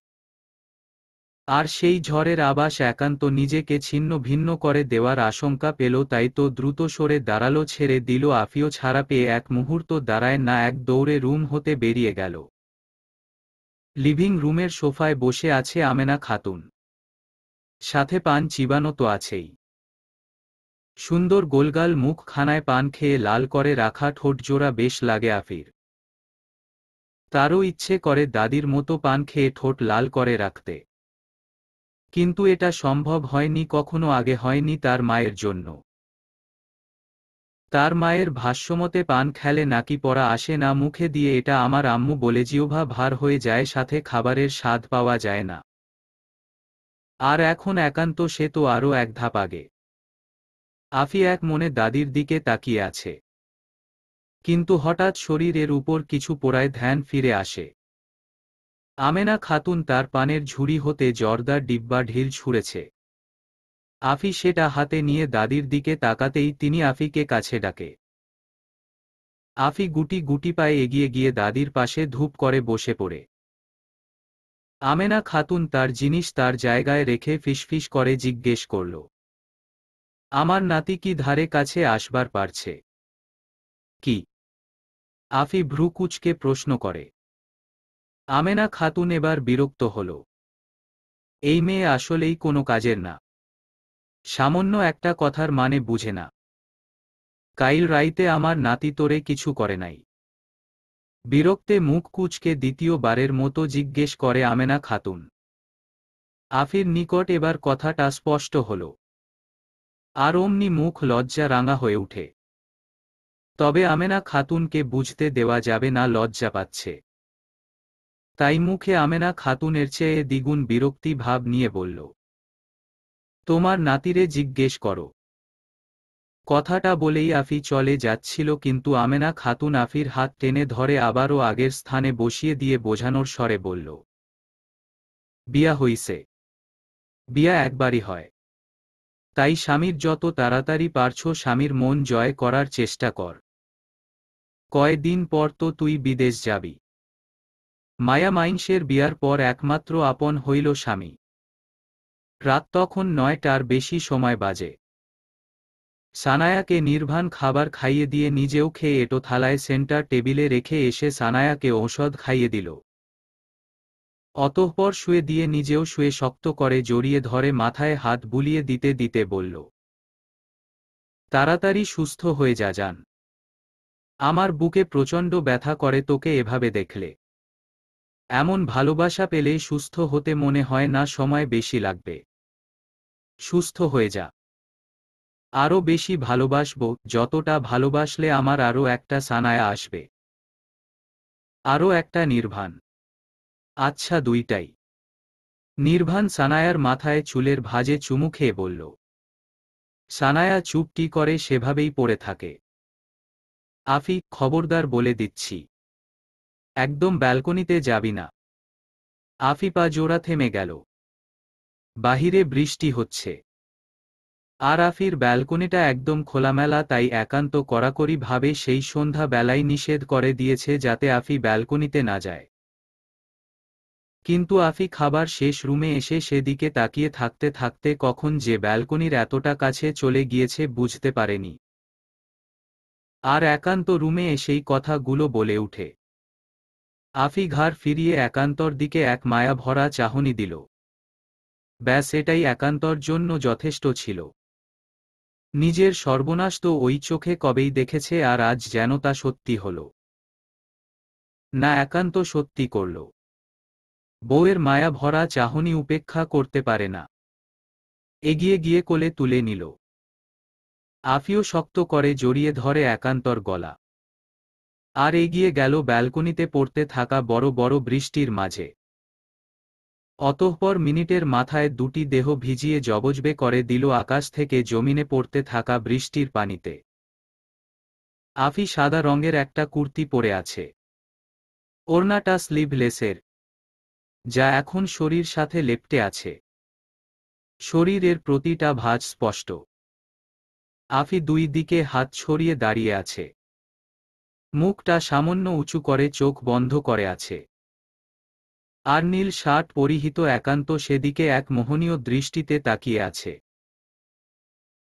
আর সেই ঝড়ের আবাস একান্ত নিজেকে ছিন্ন ভিন্ন করে দেওয়ার আশঙ্কা পেল, তাই তো দ্রুত সরে দাঁড়ালো, ছেড়ে দিল। আফিও ছাড়া পেয়ে এক মুহূর্ত দাঁড়ায় না, এক দৌড়ে রুম হতে বেরিয়ে গেল। লিভিং রুমের সোফায় বসে আছে আমেনা খাতুন। সাথে পান চিবানো তো আছেই। সুন্দর গোলগাল মুখ খানায় পান খেয়ে লাল করে রাখা ঠোঁটজোড়া বেশ লাগে আফির। তারও ইচ্ছে করে দাদির মতো পান খেয়ে ঠোঁট লাল করে রাখতে। কিন্তু এটা সম্ভব হয়নি, কখনো আগে হয়নি তার মায়ের জন্য। তার মায়ের ভাষ্যমতে পান খেলে নাকি পড়া আসে না মুখে দিয়ে, এটা আমার আম্মু বলে জিহ্বা ভার হয়ে যায়, সাথে খাবারের স্বাদ পাওয়া যায় না। আর এখন একান্ত সে তো আরও এক ধাপ আগে। আফি এক মনে দাদির দিকে তাকিয়ে আছে। কিন্তু হঠাৎ শরীরের উপর কিছু পোড়ায় ধ্যান ফিরে আসে। আমেনা খাতুন তার পানের ঝুড়ি হতে জর্দার ডিব্বা ঢিল ছুঁড়েছে। আফি সেটা হাতে নিয়ে দাদির দিকে তাকাতেই তিনি আফিকে কাছে ডাকে। আফি গুটি গুটি পায়ে এগিয়ে গিয়ে দাদির পাশে ধূপ করে বসে পড়ে। আমেনা খাতুন তার জিনিস তার জায়গায় রেখে ফিসফিস করে জিজ্ঞেস করল, আমার নাতি কি ধারে কাছে আসবার পারছে? কি? আফি ভ্রু কুঁচকে প্রশ্ন করে। আমেনা খাতুন এবার বিরক্ত হল। এই মেয়ে আসলেই কোনো কাজের না। সামান্য একটা কথার মানে বুঝে না। কাইল রাইতে আমার নাতি তোরে কিছু করে নাই? বিরক্তে মুখ কুঁচকে দ্বিতীয়বারের মতো জিজ্ঞেস করে আমেনা খাতুন। আফির নিকট এবার কথাটা স্পষ্ট হল। আর অমনি মুখ লজ্জা রাঙা হয়ে উঠে। তবে আমেনা খাতুনকে বুঝতে দেওয়া যাবে না লজ্জা পাচ্ছে। তাই মুখে আমেনা খাতুনের চেয়ে দ্বিগুণ বিরক্তি ভাব নিয়ে বলল, তোমার নাতিরে জিজ্ঞেস করো। কথাটা বলেই আফি চলে যাচ্ছিল, কিন্তু আমেনা খাতুন আফির হাত টেনে ধরে আবারও আগের স্থানে বসিয়ে দিয়ে বোঝানোর স্বরে বলল, বিয়া হইছে। বিয়া একবারই হয়। তাই স্বামীর যত তাড়াতাড়ি পারছো স্বামীর মন জয় করার চেষ্টা কর। কয়দিন পর তো তুই বিদেশ যাবি। মায়া মাইনষের বিয়ার পর একমাত্র আপন হইল স্বামী। রাত তখন 9টার বেশি সময় বাজে। সানায়াকে নির্বাণ খাবার খাইয়ে দিয়ে নিজেও খেয়ে এটো থালায় সেন্টার টেবিলে রেখে এসে সানায়াকে ঔষধ খাইয়ে দিল। অতঃপর শুয়ে দিয়ে নিজেও শুয়ে শক্ত করে জড়িয়ে ধরে মাথায় হাত বুলিয়ে দিতে দিতে বলল, তাড়াতাড়ি সুস্থ হয়ে যা জান। আমার বুকে প্রচণ্ড ব্যথা করে তোকে এভাবে দেখলে। এমন ভালোবাসা পেলে সুস্থ হতে মনে হয় না সময় বেশি লাগবে। সুস্থ হয়ে যা। আরো বেশি ভালোবাসবো, যতটা ভালোবাসলে আমার আরো একটা সানায়া আসবে। আরো একটা নির্ভান। আচ্ছা, দুইটাই। নির্ভান সানায়ার মাথায় চুলের ভাঁজে চুমু খেয়ে বলল। সানায়া চুপটি করে সেভাবেই পড়ে থাকে। আফি, খবরদার বলে দিচ্ছি, একদম ব্যালকনিতে যাবি না। আফি পা জোড়া থেমে গেল। বাহিরে বৃষ্টি হচ্ছে। আর আফির ব্যালকনিটা একদম খোলামেলা, তাই একান্ত কড়াকড়ি ভাবে সেই সন্ধ্যা বেলায় নিষেধ করে দিয়েছে যাতে আফি ব্যালকনিতে না যায়। কিন্তু আফি খাবার শেষ রুমে এসে সেদিকে তাকিয়ে থাকতে থাকতে কখন যে ব্যালকনির এতটা কাছে চলে গিয়েছে বুঝতে পারেনি। আর একান্ত রুমে এসেই কথাগুলো বলে উঠে। আফি ঘাড় ফিরিয়ে একান্তর দিকে এক মায়া ভরা চাহনি দিল। ব্যাস, এটাই একান্তর জন্য যথেষ্ট ছিল। নিজের সর্বনাশ তো ওই চোখে কবেই দেখেছে, আর আজ যেন তা সত্যি হল। না, একান্ত সত্যি করল। বউয়ের মায়া ভরা চাহনি উপেক্ষা করতে পারে না। এগিয়ে গিয়ে কোলে তুলে নিল। আফিও শক্ত করে জড়িয়ে ধরে একান্তর গলা। আর এগিয়ে গেল ব্যালকনিতে পড়তে থাকা বড় বড় বৃষ্টির মাঝে। অতঃপর মিনিটের মাথায় দুটি দেহ ভিজিয়ে জবজবে করে দিল আকাশ থেকে জমিনে পড়তে থাকা বৃষ্টির পানিতে। আফি সাদা রঙের একটা কুর্তি পরে আছে। ওড়নাটা স্লিভলেসের, যা এখন শরীর সাথে লেপ্টে আছে। শরীরের প্রতিটা ভাঁজ স্পষ্ট। আফি দুই দিকে হাত ছড়িয়ে দাঁড়িয়ে আছে। মুখটা সামান্য উঁচু করে চোখ বন্ধ করে আছে। আর নীল শার্ট পরিহিত একান্ত সেদিকে এক মোহনীয় দৃষ্টিতে তাকিয়ে আছে।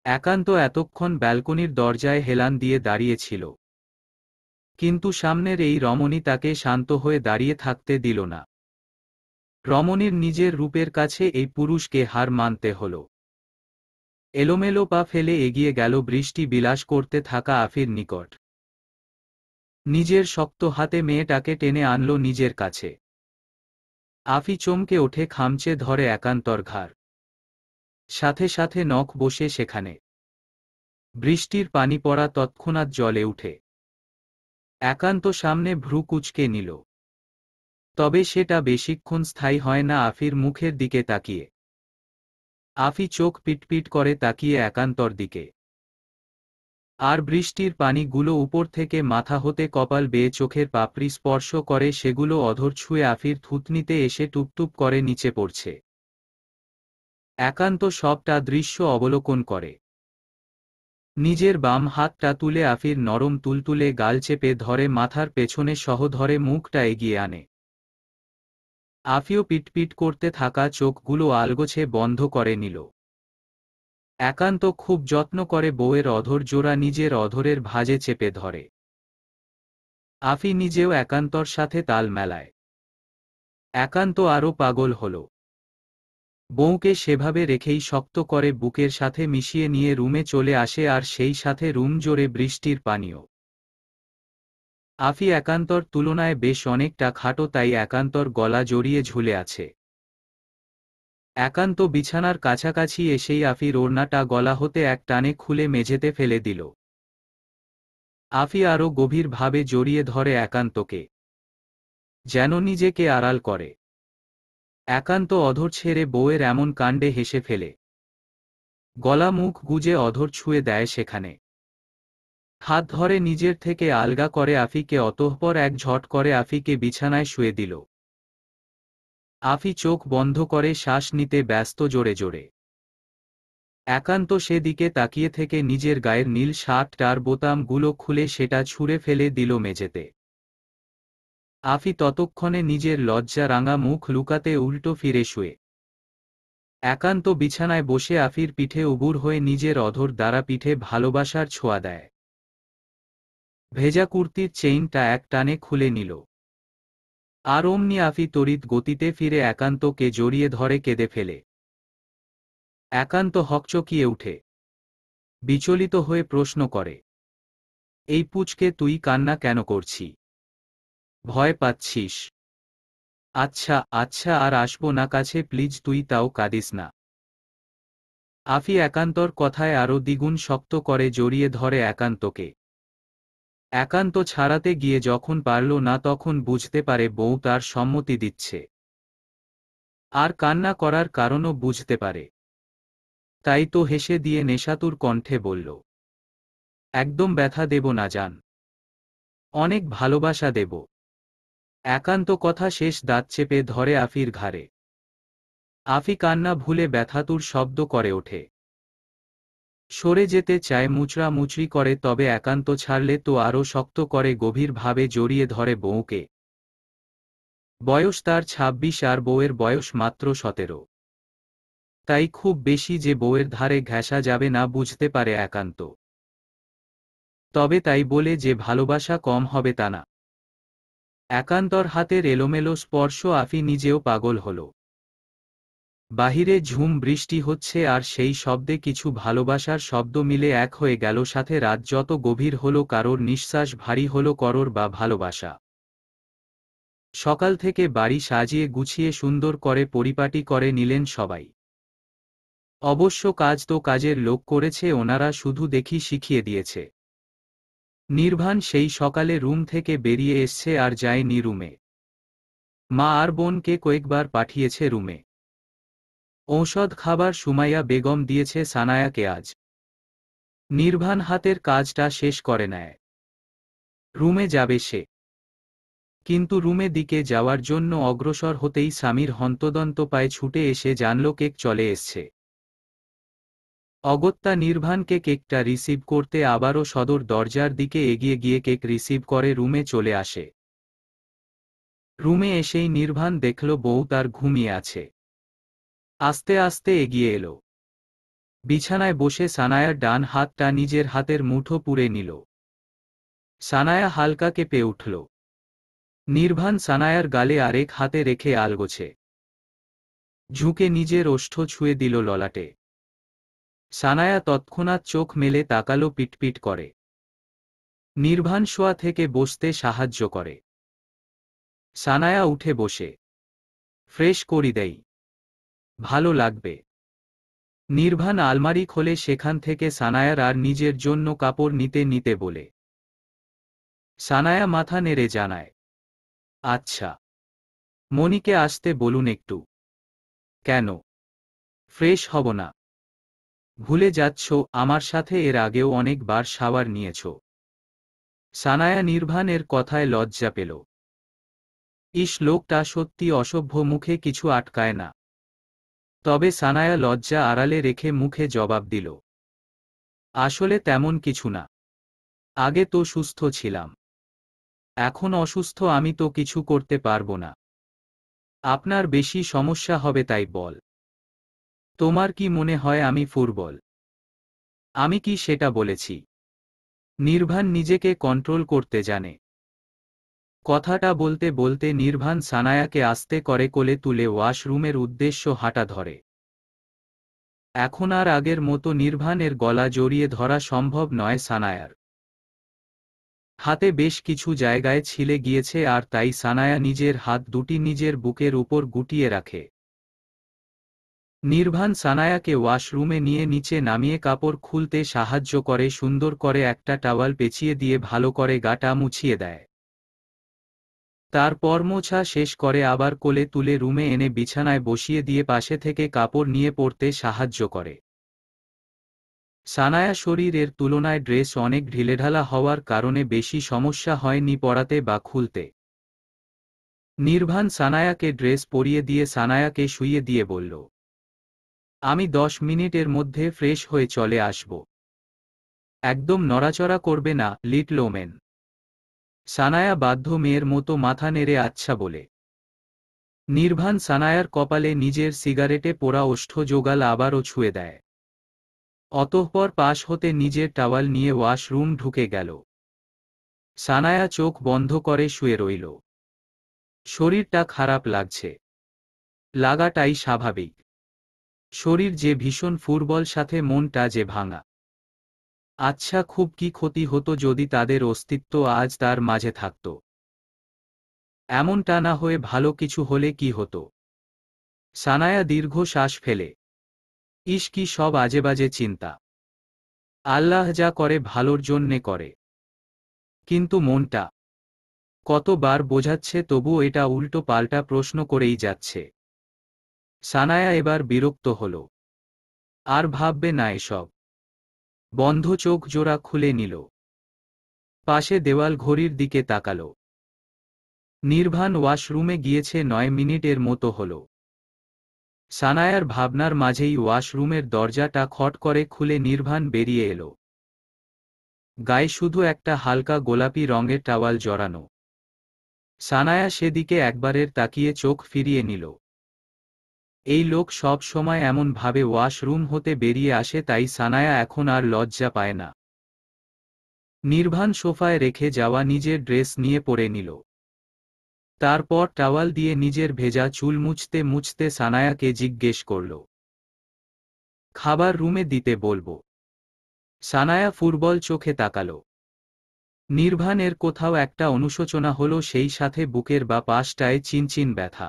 একান্ত এতক্ষণ ব্যালকনির দরজায় হেলান দিয়ে দাঁড়িয়েছিল, কিন্তু সামনের এই রমণী তাকে শান্ত হয়ে দাঁড়িয়ে থাকতে দিল না। রমণীর নিজের রূপের কাছে এই পুরুষকে হার মানতে হল। এলোমেলো পা ফেলে এগিয়ে গেল বৃষ্টি বিলাস করতে থাকা আফির নিকট। নিজের শক্ত হাতে মেয়েটাকে টেনে আনল নিজের কাছে। আফি চমকে ওঠে, খামচে ধরে একান্তর ঘাড়। সাথে সাথে নখ বসে সেখানে। বৃষ্টির পানি পড়া তৎক্ষণাৎ জ্বলে উঠে। একান্ত সামনে ভ্রু কুঁচকে নিল। তবে সেটা বেশিক্ষণ স্থায়ী হয় না আফির মুখের দিকে তাকিয়ে। আফি চোখ পিটপিট করে তাকিয়ে একান্তর দিকে। আর বৃষ্টির পানিগুলো উপর থেকে মাথা হতে কপাল বেয়ে চোখের পাপড়ি স্পর্শ করে, সেগুলো অধর ছুঁয়ে আফির থুতনিতে এসে টুপটুপ করে নিচে পড়ছে। একান্ত সবটা দৃশ্য অবলোকন করে। নিজের বাম হাতটা তুলে আফির নরম তুলতুলে গাল চেপে ধরে মাথার পেছনে সহ ধরে মুখটা এগিয়ে আনে। আফিও পিটপিট করতে থাকা চোখগুলো আলগোছে বন্ধ করে নিল। একান্ত খুব যত্ন করে বউয়ের অধর জোড়া নিজের অধরের ভাঁজে চেপে ধরে। আফি নিজেও একান্তর সাথে তাল মেলায়। একান্ত আরও পাগল হল। বউকে সেভাবে রেখেই শক্ত করে বুকের সাথে মিশিয়ে নিয়ে রুমে চলে আসে, আর সেই সাথে রুম জোরে বৃষ্টির পানিও। আফি একান্তর তুলনায় বেশ অনেকটা খাটো, তাই একান্তর গলা জড়িয়ে ঝুলে আছে। একান্ত বিছানার কাছাকাছি এসেই আফির ওড়নাটা গলা হতে এক টানে খুলে মেঝেতে ফেলে দিল। আফি আরও গভীরভাবে জড়িয়ে ধরে একান্তকে, যেন নিজেকে আড়াল করে। একান্ত অধর ছেড়ে বউয়ের এমন কাণ্ডে হেসে ফেলে। গলা মুখ গুজে অধর ছুঁয়ে দেয় সেখানে। হাত ধরে নিজের থেকে আলগা করে আফিকে, অতঃপর এক ঝট করে আফিকে বিছানায় শুয়ে দিল। আফি চোখ বন্ধ করে শ্বাস নিতে ব্যস্ত জোরে জোরে। একান্ত সেদিকে তাকিয়ে থেকে নিজের গায়ের নীল শার্টটার বোতামগুলো খুলে সেটা ছুঁড়ে ফেলে দিল মেঝেতে। আফি ততক্ষণে নিজের লজ্জা রাঙা মুখ লুকাতে উল্টো ফিরে শুয়ে। একান্ত বিছানায় বসে আফির পিঠে উবুর হয়ে নিজের অধর দ্বারা পিঠে ভালোবাসার ছোঁয়া দেয়। ভেজা কুর্তির চেইনটা এক টানে খুলে নিল। আর অমনি আফি তড়িৎ গতিতে ফিরে একান্তকে জড়িয়ে ধরে কেঁদে ফেলে। একান্ত হকচকিয়ে উঠে বিচলিত হয়ে প্রশ্ন করে, এই পুচকে, তুই কান্না কেন করছি? ভয় পাচ্ছিস? আচ্ছা আচ্ছা, আর আসবো না কাছে, প্লিজ, তুই তাও কাঁদিস না। আফি একান্তর কথায় আরো দ্বিগুণ শক্ত করে জড়িয়ে ধরে একান্তকে। একান্ত ছাড়াতে গিয়ে যখন পারল না তখন বুঝতে পারে বউ তার সম্মতি দিচ্ছে, আর কান্না করার কারণও বুঝতে পারে। তাই তো হেসে দিয়ে নেশাতুর কণ্ঠে বলল, একদম ব্যথা দেব না জান, অনেক ভালোবাসা দেব। একান্ত কথা শেষ দাঁত চেপে ধরে আফির ঘাড়ে। আফি কান্না ভুলে ব্যথাতুর শব্দ করে ওঠে। সরে যেতে চায়, মুচড়া মুচড়ি করে, তবে একান্ত ছাড়লে তো আরও শক্ত করে গভীরভাবে জড়িয়ে ধরে বউকে। বয়স তার ২৬ আর বউয়ের বয়স মাত্র ১৭। তাই খুব বেশি যে বউয়ের ধারে ঘেঁষা যাবে না বুঝতে পারে একান্ত। তবে তাই বলে যে ভালোবাসা কম হবে তা না। একান্তর হাতের এলোমেলো স্পর্শ আফি নিজেও পাগল হল। বাহিরে ঝুম বৃষ্টি হচ্ছে আর সেই শব্দে কিছু ভালোবাসার শব্দ মিলে এক হয়ে গেল, সাথে রাত যত গভীর হলো কারোর নিঃশ্বাস ভারী হলো করোর বা ভালোবাসা। সকাল থেকে বাড়ি সাজিয়ে গুছিয়ে সুন্দর করে পরিপাটি করে নিলেন সবাই। অবশ্য কাজ তো কাজের লোক করেছে, ওনারা শুধু দেখি শিখিয়ে দিয়েছে। নির্ভান সেই সকালে রুম থেকে বেরিয়ে এসছে আর যায়নি রুমে। মা আর বোনকে কয়েকবার পাঠিয়েছে রুমে। ঔষধ খাবার সুমাইয়া বেগম দিয়েছে সানায়াকে আজ। নির্ভান হাতের কাজটা শেষ করে নেয়। রুমে যাবে সে, কিন্তু রুমে দিকে যাওয়ার জন্য অগ্রসর হতেই স্বামীর হন্তদন্ত পায়ে ছুটে এসে জানল কেক চলে এসছে। অগত্যা নির্ভানকে কেকটা রিসিভ করতে আবারও সদর দরজার দিকে এগিয়ে গিয়ে কেক রিসিভ করে রুমে চলে আসে। রুমে এসেই নির্ভান দেখল বউ তার ঘুমিয়ে আছে। আস্তে আস্তে এগিয়ে এলো। বিছানায় বসে সানায়ার ডান হাতটা নিজের হাতের মুঠো পুরে নিল। সানায়া হালকা কেঁপে উঠল। নির্ভান সানায়ার গালে আরেক হাতে রেখে আলগোছে। ঝুঁকে নিজের ওষ্ঠ ছুঁয়ে দিল ললাটে। সানায়া তৎক্ষণাৎ চোখ মেলে তাকালো পিটপিট করে। নির্ভান শোয়া থেকে বসতে সাহায্য করে। সানায়া উঠে বসে, ফ্রেশ করি দেই, ভালো লাগবে। নির্ভান আলমারি খোলে, সেখান থেকে সানায়ার আর নিজের জন্য কাপড় নিতে নিতে বলে। সানায়া মাথা নেড়ে জানায়, আচ্ছা। মনিকে আসতে বলুন একটু। কেন? ফ্রেশ হব না? ভুলে যাচ্ছ, আমার সাথে এর আগেও অনেকবার শাওয়ার নিয়েছ। সানায়া নির্ভানের কথায় লজ্জা পেল। ইস, লোকটা সত্যি অসভ্য, মুখে কিছু আটকায় না। তবে সানায়া লজ্জা আড়ালে রেখে মুখে জবাব দিল, আসলে তেমন কিছু না। আগে তো সুস্থ ছিলাম, এখন অসুস্থ, আমি তো কিছু করতে পারবো না। আপনার বেশি সমস্যা হবে তাই বল। তোমার কি মনে হয় আমি ফুটবল? আমি কি সেটা বলেছি? নির্ভান নিজেকে কন্ট্রোল করতে জানে। কথাটা বলতে বলতে নির্ভান সানায়াকে আস্তে করে কোলে তুলে ওয়াশরুমের উদ্দেশ্য হাঁটা ধরে। এখন আর আগের মতো নির্ভানের গলা জড়িয়ে ধরা সম্ভব নয় সানায়ার। হাতে বেশ কিছু জায়গায় ছিলে গিয়েছে, আর তাই সানায়া নিজের হাত দুটি নিজের বুকের উপর গুটিয়ে রাখে। নির্ভান সানায়াকে ওয়াশরুমে নিয়ে নিচে নামিয়ে কাপড় খুলতে সাহায্য করে, সুন্দর করে একটা টাওয়াল পেঁচিয়ে দিয়ে ভালো করে গাটা মুছিয়ে দেয়। তারপর মোছা শেষ করে আবার কোলে তুলে রুমে এনে বিছানায় বসিয়ে দিয়ে পাশে থেকে কাপড় নিয়ে পরতে সাহায্য করে। সানায়া শরীরের তুলনায় ড্রেস অনেক ঢিলেঢালা হওয়ার কারণে বেশি সমস্যা হয়নি পরাতে বা খুলতে। নির্ভান সানায়াকে ড্রেস পরিয়ে দিয়ে সানায়াকে শুইয়ে দিয়ে বলল, আমি 10 মিনিটের মধ্যে ফ্রেশ হয়ে চলে আসব। একদম নড়াচড়া করবে না, লিটল ওমেন। সানায়া বাধ্য মেয়ের মতো মাথা নেড়ে আচ্ছা বলে। নির্ভান সানায়ার কপালে নিজের সিগারেটে পোড়া ওষ্ঠ জোগাল আবারও ছুঁয়ে দেয়। অতঃপর পাশ হতে নিজের টাওয়াল নিয়ে ওয়াশরুম ঢুকে গেল। সানায়া চোখ বন্ধ করে শুয়ে রইল। শরীরটা খারাপ লাগছে। লাগাটাই স্বাভাবিক। শরীর যে ভীষণ ফুটবল, সাথে মনটা যে ভাঙা। আচ্ছা, খুব কি ক্ষতি হতো যদি তাদের অস্তিত্ব আজ তার মাঝে থাকত? এমনটা না হয়ে ভালো কিছু হলে কি হতো? সানায়া দীর্ঘ শ্বাস ফেলে। ইস, কি সব আজেবাজে চিন্তা! আল্লাহ যা করে ভালোর জন্যে করে। কিন্তু মনটা কতবার বোঝাচ্ছে, তবুও এটা উল্টো পাল্টা প্রশ্ন করেই যাচ্ছে। সানায়া এবার বিরক্ত হল। আর ভাববে না এসব। বন্ধ চোখ জোড়া খুলে নিল। পাশে দেওয়াল ঘড়ির দিকে তাকাল। নির্বাণ ওয়াশরুমে গিয়েছে 9 মিনিটের মতো হল। সানায়ার ভাবনার মাঝেই ওয়াশরুমের দরজাটা খট করে খুলে নির্বাণ বেরিয়ে এলো। গায়ে শুধু একটা হালকা গোলাপি রঙের টাওয়াল জড়ানো। সানায়া সেদিকে একবারের তাকিয়ে চোখ ফিরিয়ে নিল। এই লোক সব সময় এমন ভাবে ওয়াশরুম হতে বেরিয়ে আসে, তাই সানায়া এখন আর লজ্জা পায় না। নির্বাণ সোফায় রেখে যাওয়া নিজের ড্রেস নিয়ে পরে নিল। তারপর টাওয়াল দিয়ে নিজের ভেজা চুল মুছতে মুছতে সানায়াকে জিজ্ঞেস করল, খাবার রুমে দিতে বলবো? সানায়া ফুটবল চোখে তাকাল। নির্বাণের কোথাও একটা অনুশোচনা হলো, সেই সাথে বুকের বা পাশটায় চিনচিন ব্যথা।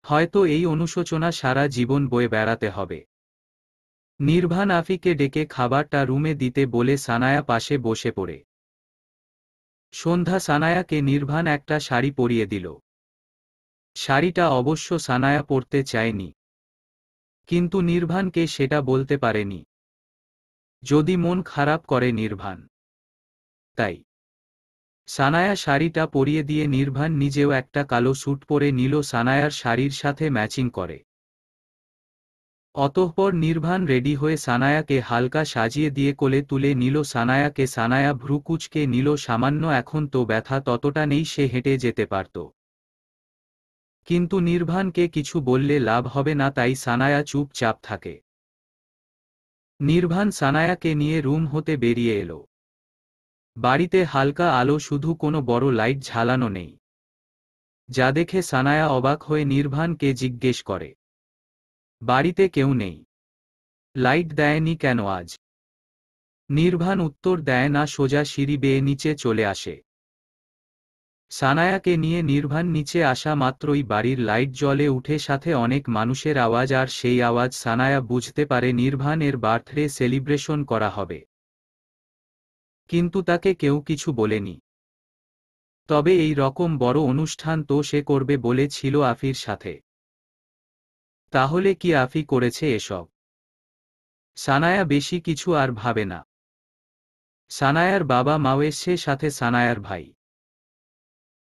হয়তো এই অনুশোচনা সারা জীবন বয়ে বেড়াতে হবে। নির্বাণ আফিকে ডেকে খাবারটা রুমে দিতে বলে সানায়া পাশে বসে পড়ে। সন্ধ্যা সানায়াকে নির্বাণ একটা শাড়ি পরিয়ে দিল। শাড়িটা অবশ্য সানায়া পরতে চায়নি, কিন্তু নির্বাণকে সেটা বলতে পারেনি। যদি মন খারাপ করে নির্বাণ। তাই সানায়া শাড়িটা পরিয়ে দিয়ে নির্বাণ নিজেও একটা কালো স্যুট পরে নিল, সানায়ার শাড়ির সাথে ম্যাচিং করে। অতঃপর নির্বাণ রেডি হয়ে সানায়াকে হালকা সাজিয়ে দিয়ে কোলে তুলে নিল সানায়াকে। সানায়া ভ্রু কুঁচকে নিল সামান্য। এখন তো ব্যথা ততটা নেই, সে হেঁটে যেতে পারত। কিন্তু নির্বাণকে কিছু বললে লাভ হবে না, তাই সানায়া চুপচাপ থাকে। নির্বাণ সানায়াকে নিয়ে রুম হতে বেরিয়ে এলো। বাড়িতে হালকা আলো, শুধু কোনো বড় লাইট ঝালানো নেই। যা দেখে সানায়া অবাক হয়ে নির্বাণকে জিজ্ঞেস করে, বাড়িতে কেউ নেই? লাইট দেয়নি কেন আজ? নির্বাণ উত্তর দেয় না, সোজা সিঁড়ি বেয়ে নিচে চলে আসে। সানায়াকে নিয়ে নির্বাণ নিচে আসা মাত্রই বাড়ির লাইট জ্বলে উঠে, সাথে অনেক মানুষের আওয়াজ। আর সেই আওয়াজ সানায়া বুঝতে পারে নির্বাণের বার্থডে সেলিব্রেশন করা হবে। কিন্তু তাকে কেউ কিছু বলেনি। তবে এই রকম বড় অনুষ্ঠান তো সে করবে বলেছিল আফির সাথে। তাহলে কি আফি করেছে এসব? সানায়া বেশি কিছু আর ভাবে না। সানায়ার বাবা মাও এসছে, সাথে সানায়ার ভাই।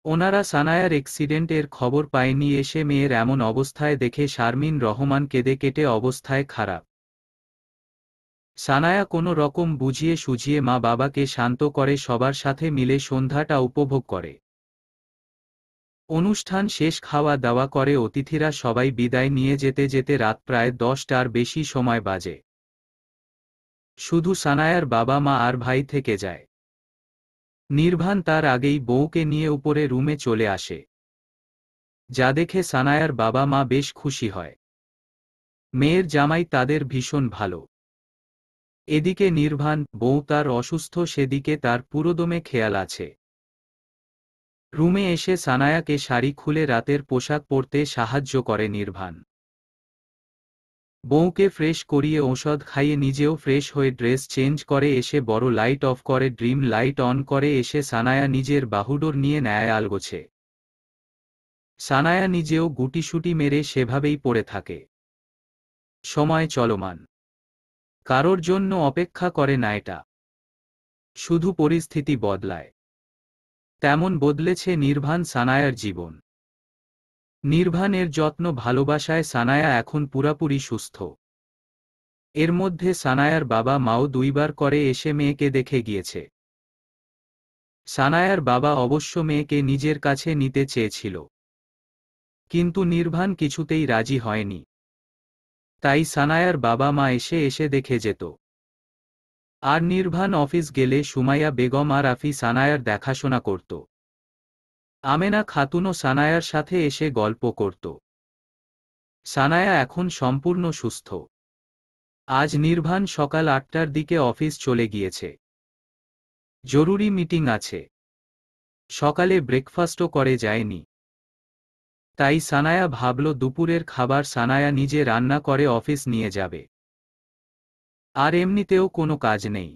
ওনারা সানায়ার অ্যাক্সিডেন্টের খবর পায়নি। এসে মেয়ের এমন অবস্থায় দেখে শারমিন রহমান কেঁদে কেটে অবস্থায় খারাপ। সানায়া কোনো রকম বুঝিয়ে সুঝিয়ে মা বাবাকে শান্ত করে, সবার সাথে মিলে সন্ধ্যাটা উপভোগ করে। অনুষ্ঠান শেষ, খাওয়া দাওয়া করে অতিথিরা সবাই বিদায় নিয়ে যেতে যেতে রাত প্রায় 10টার বেশি সময় বাজে। শুধু সানায়ার বাবা মা আর ভাই থেকে যায়। নির্বাণ তার আগেই বউকে নিয়ে উপরে রুমে চলে আসে। যা দেখে সানায়ার বাবা মা বেশ খুশি হয়। মেয়ের জামাই তাদের ভীষণ ভালো। এদিকে নির্বাণ, বউ তার অসুস্থ, সেদিকে তার পুরোদমে খেয়াল আছে। রুমে এসে সানায়াকে শাড়ি খুলে রাতের পোশাক পরতে সাহায্য করে নির্বাণ। বউকে ফ্রেশ করিয়ে ঔষধ খাইয়ে নিজেও ফ্রেশ হয়ে ড্রেস চেঞ্জ করে এসে বড় লাইট অফ করে ড্রিম লাইট অন করে এসে সানায়া নিজের বাহুডোর নিয়ে নেয় আলগোছে। সানায়া নিজেও গুটিসুটি মেরে সেভাবেই পড়ে থাকে। সময় চলমান। কারোর জন্য অপেক্ষা করে না এটা। শুধু পরিস্থিতি বদলায়। তেমন বদলেছে নির্বাণ সানায়ার জীবন। নির্বাণের যত্ন ভালোবাসায় সানায়া এখন পুরাপুরি সুস্থ। এর মধ্যে সানায়ার বাবা মাও 2বার করে এসে মেয়েকে দেখে গিয়েছে। সানায়ার বাবা অবশ্য মেয়েকে নিজের কাছে নিতে চেয়েছিল, কিন্তু নির্বাণ কিছুতেই রাজি হয়নি। তাই সানায়ার বাবা মা এসে এসে দেখে যেত। আর নির্বাণ অফিস গেলে সুমাইয়া বেগম আর আফি সানায়ার দেখাশোনা করত। আমেনা খাতুনও সানায়ার সাথে এসে গল্প করত। সানায়া এখন সম্পূর্ণ সুস্থ। আজ নির্বাণ সকাল 8টার দিকে অফিস চলে গিয়েছে। জরুরি মিটিং আছে। সকালে ব্রেকফাস্টও করে যায়নি। তাই সানায়া ভাবল দুপুরের খাবার সানায়া নিজে রান্না করে অফিস নিয়ে যাবে। আর এমনিতেও কোনো কাজ নেই,